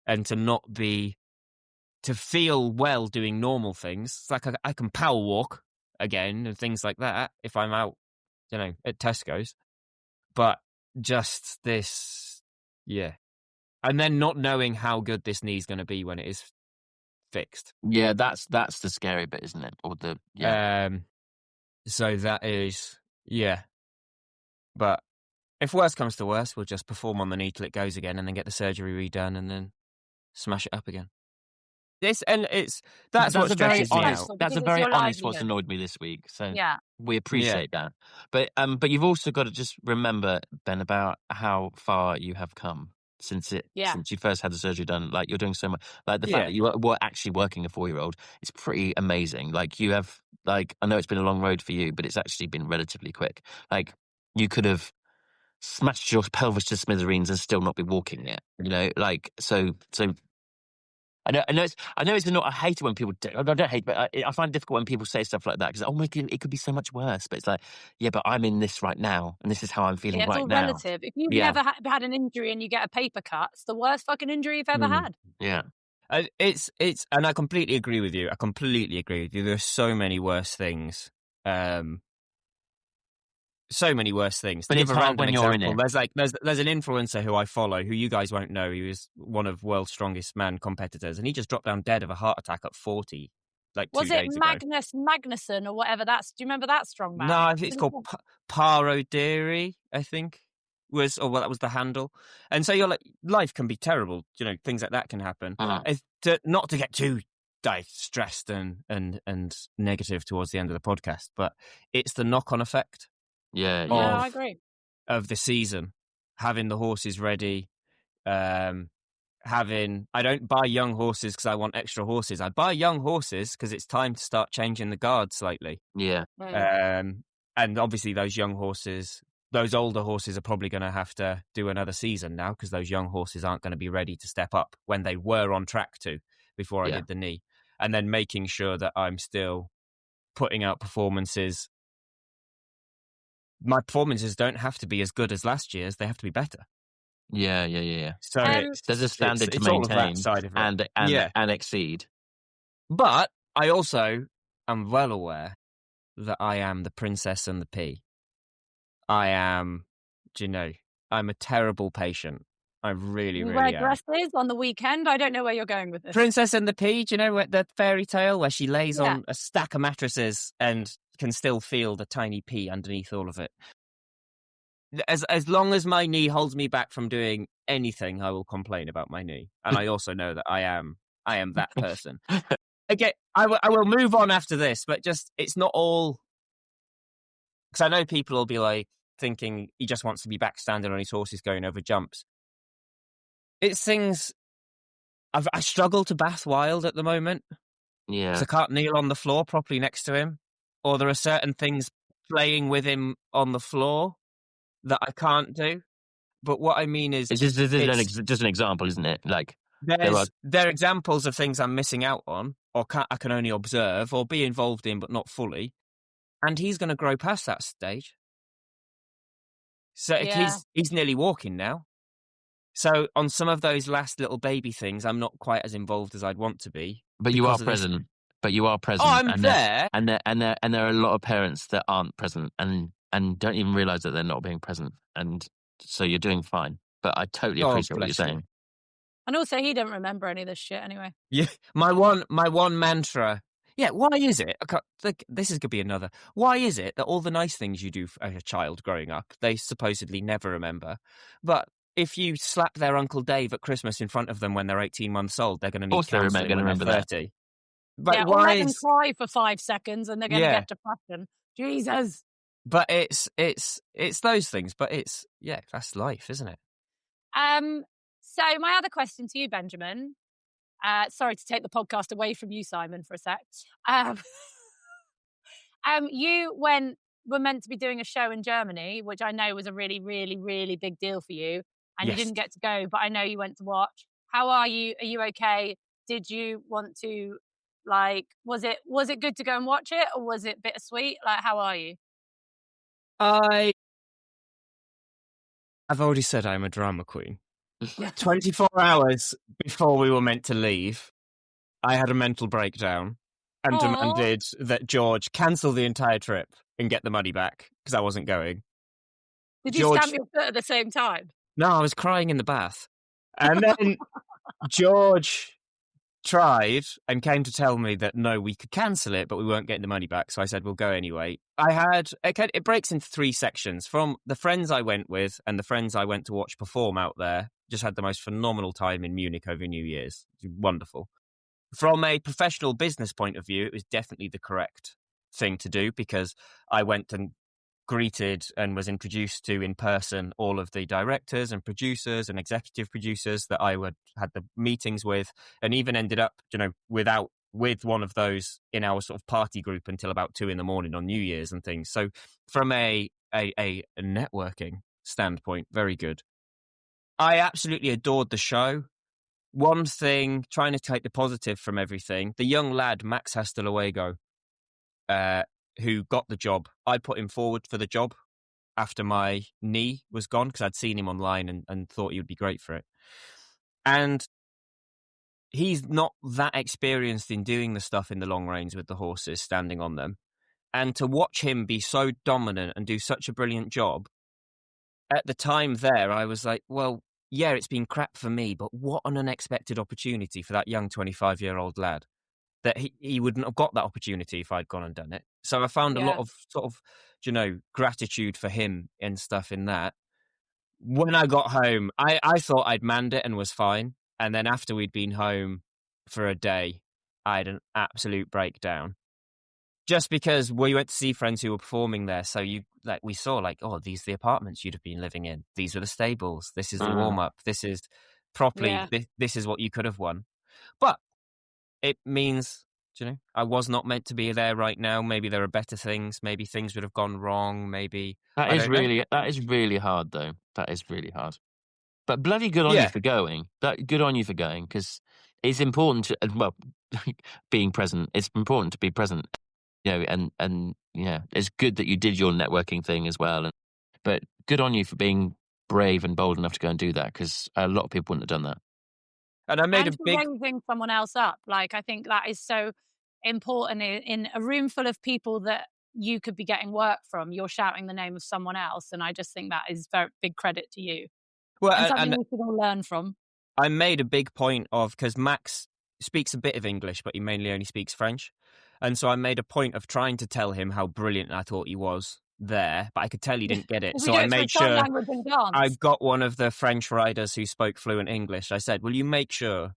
and to feel well doing normal things. It's like I can power walk again and things like that if I'm out, at Tesco's. But just this, and then not knowing how good this knee's going to be when it is fixed. Yeah, that's the scary bit, isn't it? Or so that is, but if worst comes to worst, we'll just perform on the knee till it goes again and then get the surgery redone and then smash it up again. That's what stresses me out. That's a very honest what's annoyed me this week. So we appreciate that. But you've also got to just remember, Ben, about how far you have come since you first had the surgery done. Like, you're doing so much. Like, the fact that you were actually working a 4-year-old is pretty amazing. Like, you have, like, I know it's been a long road for you, but it's actually been relatively quick. Like, you could have smashed your pelvis to smithereens and still not be walking yet. Like, so I know it's not. I hate it when people I don't hate, but I find it difficult when people say stuff like that because it could be so much worse. But it's like, but I'm in this right now, and this is how I'm feeling right now. It's all relative. If you've never had an injury and you get a paper cut, it's the worst fucking injury you've ever had. Yeah, it's, and I completely agree with you. There are so many worse things. So many worse things. But it's hard when you're in it. There's an influencer who I follow who you guys won't know. He was one of World's Strongest Man competitors, and he just dropped down dead of a heart attack at 40. Like, was 2 days it Magnus ago. Magnuson or whatever? Do you remember that strong man? No, I think it's called Paro Dairy, I think. That was the handle. And so you're like, life can be terrible. Things like that can happen. Not to get too stressed and negative towards the end of the podcast, but it's the knock-on effect. Yeah, I agree. Of the season, having the horses ready, I don't buy young horses because I want extra horses. I buy young horses because it's time to start changing the guard slightly. Yeah. And obviously those young horses, those older horses are probably going to have to do another season now because those young horses aren't going to be ready to step up when they were on track to before I did the knee. And then making sure that I'm still putting out performances. My performances don't have to be as good as last year's. They have to be better. Yeah. So there's a standard to maintain all of that side of it. and exceed. But I also am well aware that I am the princess and the pea. I am, I'm a terrible patient. I really, really wear am. dresses on the weekend. I don't know where you're going with this. Princess and the Pea, do you know the fairy tale where she lays on a stack of mattresses and can still feel the tiny pea underneath all of it? As long as my knee holds me back from doing anything, I will complain about my knee. And I also know that I am that person. Again, I will move on after this, but it's not all. Because I know people will be like thinking he just wants to be back standing on his horses going over jumps. It's things. I struggle to bath wild at the moment. Yeah. So I can't kneel on the floor properly next to him. Or there are certain things playing with him on the floor that I can't do. But what I mean is... It's just an example, isn't it? Like there are examples of things I'm missing out on, or I can only observe, or be involved in, but not fully. And he's going to grow past that stage. So he's nearly walking now. So on some of those last little baby things, I'm not quite as involved as I'd want to be. But you are present. But you are present. Oh, I'm there. And there are a lot of parents that aren't present and don't even realise that they're not being present. And so you're doing fine. But I totally appreciate what you're saying. And also, he didn't remember any of this shit anyway. Yeah, my one mantra. Yeah, why is it? This is going to be another. Why is it that all the nice things you do as a child growing up, they supposedly never remember, but if you slap their Uncle Dave at Christmas in front of them when they're 18 months old, they're going to need counselling when they're 30. But or let them cry for 5 seconds and they're going to get depression. Jesus. But it's those things. But that's life, isn't it? So my other question to you, Benjamin. Sorry to take the podcast away from you, Simon, for a sec. You were meant to be doing a show in Germany, which I know was a really, really, really big deal for you. And you didn't get to go, but I know you went to watch. How are you? Are you okay? Did you want to, was it good to go and watch it, or was it bittersweet? How are you? I've already said I'm a drama queen. 24 hours before we were meant to leave, I had a mental breakdown and demanded that George cancel the entire trip and get the money back because I wasn't going. Did you stamp your foot at the same time? No, I was crying in the bath. And then George tried and came to tell me that no, we could cancel it, but we weren't getting the money back. So I said, we'll go anyway. It breaks into 3 sections. From the friends I went with and the friends I went to watch perform out there, just had the most phenomenal time in Munich over New Year's. Wonderful. From a professional business point of view, it was definitely the correct thing to do because I went and greeted and was introduced to in person all of the directors and producers and executive producers that I had the meetings with, and even ended up, with one of those in our sort of party group until about 2 a.m. on New Year's and things. So from a networking standpoint, very good. I absolutely adored the show. One thing, trying to take the positive from everything, the young lad, Max Hastelawago, who got the job, I put him forward for the job after my knee was gone because I'd seen him online and thought he would be great for it. And he's not that experienced in doing the stuff in the long range with the horses, standing on them. And to watch him be so dominant and do such a brilliant job, at the time there, I was like, well, yeah, it's been crap for me, but what an unexpected opportunity for that young 25-year-old lad. That he wouldn't have got that opportunity if I'd gone and done it. So I found a lot of sort of, gratitude for him and stuff in that. When I got home, I thought I'd manned it and was fine. And then after we'd been home for a day, I had an absolute breakdown. Just because we went to see friends who were performing there. So we saw these are the apartments you'd have been living in. These were the stables. This is the warm-up. This is properly, this is what you could have won. But it means, I was not meant to be there right now. Maybe there are better things. Maybe things would have gone wrong. Maybe that is really hard, though. That is really hard. But bloody good on you for going. Good on you for going, because it's important to, well, being present. It's important to be present, and yeah, it's good that you did your networking thing as well. But good on you for being brave and bold enough to go and do that, because a lot of people wouldn't have done that. And I made a big raising someone else up. Like, I think that is so important in a room full of people that you could be getting work from. You're shouting the name of someone else, and I just think that is very big credit to you. Well, and something we should all learn from. I made a big point of, because Max speaks a bit of English, but he mainly only speaks French. And so I made a point of trying to tell him how brilliant I thought he was there, but I could tell he didn't get it. So I made sure I got one of the French riders who spoke fluent English. I said, will you make sure,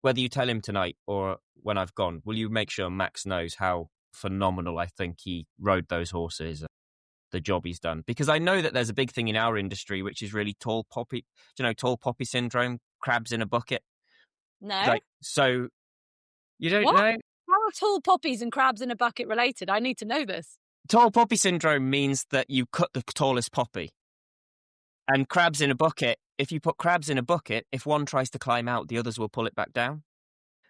whether you tell him tonight or when I've gone, will you make sure Max knows how phenomenal I think he rode those horses, the job he's done? Because I know that there's a big thing in our industry, which is really tall poppy syndrome, crabs in a bucket. No. So you don't know? How are tall poppies and crabs in a bucket related? I need to know this. Tall poppy syndrome means that you cut the tallest poppy. And crabs in a bucket, if you put crabs in a bucket, if one tries to climb out, the others will pull it back down.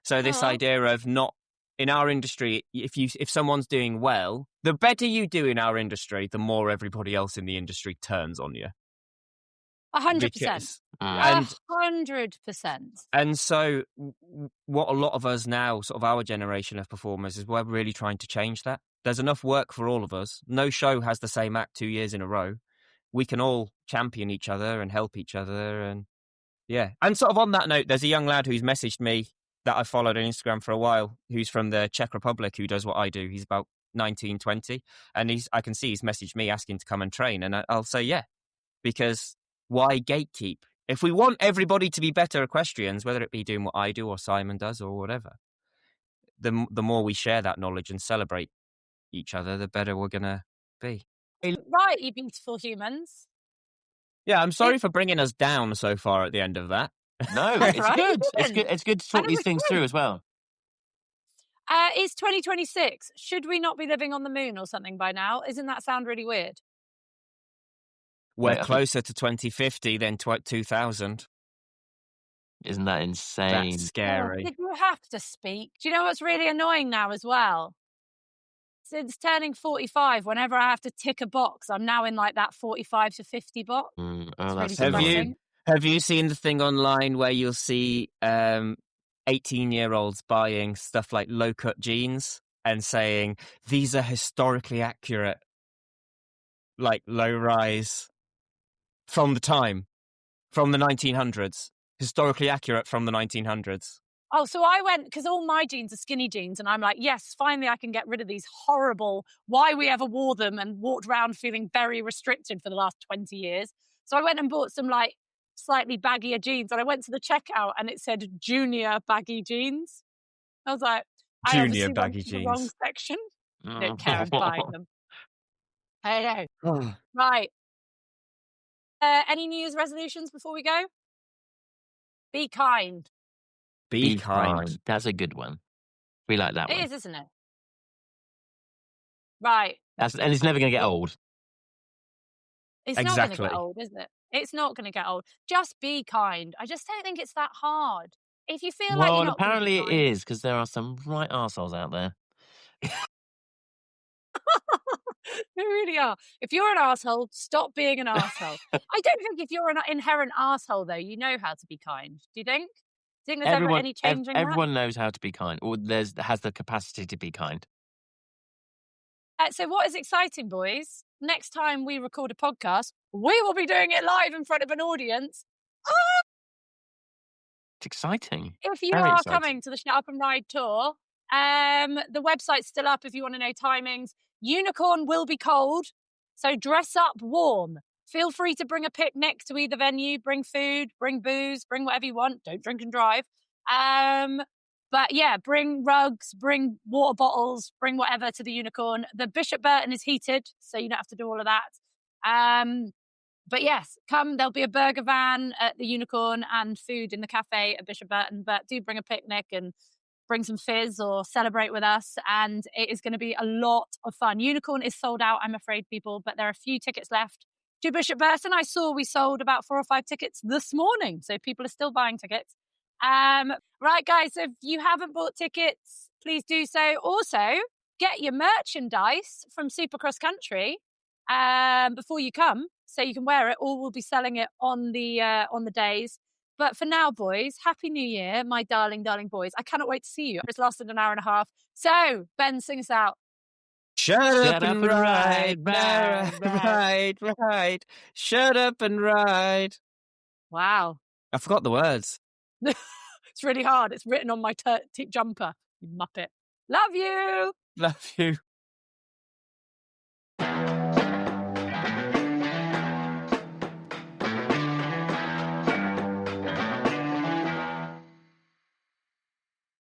So this idea of not, in our industry, if someone's doing well, the better you do in our industry, the more everybody else in the industry turns on you. 100%. 100%. And so what a lot of us now, sort of our generation of performers, is we're really trying to change that. There's enough work for all of us. No show has the same act 2 years in a row. We can all champion each other and help each other. And yeah. And sort of on that note, there's a young lad who's messaged me that I've followed on Instagram for a while, who's from the Czech Republic, who does what I do. He's about 19, 20. And I can see he's messaged me asking to come and train. And I'll say, yeah, because why gatekeep? If we want everybody to be better equestrians, whether it be doing what I do or Simon does or whatever, the more we share that knowledge and celebrate each other, the better we're going to be. Right, you beautiful humans. Yeah, I'm sorry for bringing us down so far at the end of that. No, it's right? Good. It's good to talk these things through as well. It's 2026. Should we not be living on the moon or something by now? Isn't that sound really weird? We're closer to 2050 than 2000. Isn't that insane? That's scary. Did you have to speak? Do you know what's really annoying now as well? Since turning 45, whenever I have to tick a box, I'm now in like that 45 to 50 box. Really have you seen the thing online where you'll see 18-year-olds buying stuff like low-cut jeans and saying, these are historically accurate, like low-rise from the 1900s. Historically accurate from the 1900s. Oh, so I went, because all my jeans are skinny jeans, and I'm like, yes, finally I can get rid of these horrible, why we ever wore them, and walked around feeling very restricted for the last 20 years. So I went and bought some like slightly baggier jeans, and I went to the checkout and it said junior baggy jeans. I was like, junior baggy jeans. The wrong section. Don't care, I'm buying them. I know. Right. Any New Year's resolutions before we go? Be kind. Be kind. That's a good one. We like that one. It is, isn't it? Right. And it's never going to get old. It's not going to get old, is it? It's not going to get old. Just be kind. I just don't think it's that hard. If you feel like you're not apparently it is, because there are some right arseholes out there. They really are. If you're an arsehole, stop being an arsehole. I don't think if you're an inherent arsehole, though, you know how to be kind. Do you think? Do you think there's ever any change in that? Everyone knows how to be kind, or has the capacity to be kind. So what is exciting, boys? Next time we record a podcast, we will be doing it live in front of an audience. It's exciting. If you are coming to the Shut Up and Ride tour, the website's still up if you want to know timings. Unicorn will be cold, so dress up warm. Feel free to bring a picnic to either venue. Bring food, bring booze, bring whatever you want. Don't drink and drive. But yeah, bring rugs, bring water bottles, bring whatever to the Unicorn. The Bishop Burton is heated, so you don't have to do all of that. But yes, come. There'll be a burger van at the Unicorn and food in the cafe at Bishop Burton. But do bring a picnic and bring some fizz or celebrate with us. And it is going to be a lot of fun. Unicorn is sold out, I'm afraid, people, but there are a few tickets left to Bishop Burton. I saw we sold about 4 or 5 tickets this morning. So people are still buying tickets. Right, guys, so if you haven't bought tickets, please do so. Also, get your merchandise from Supercross Country before you come, so you can wear it, or we'll be selling it on the days. But for now, boys, Happy New Year, my darling, darling boys. I cannot wait to see you. It's lasted an hour and a half. So, Ben, sing us out. Shut up and ride. Shut up and ride. Wow. I forgot the words. It's really hard. It's written on my jumper, you muppet. Love you. Love you.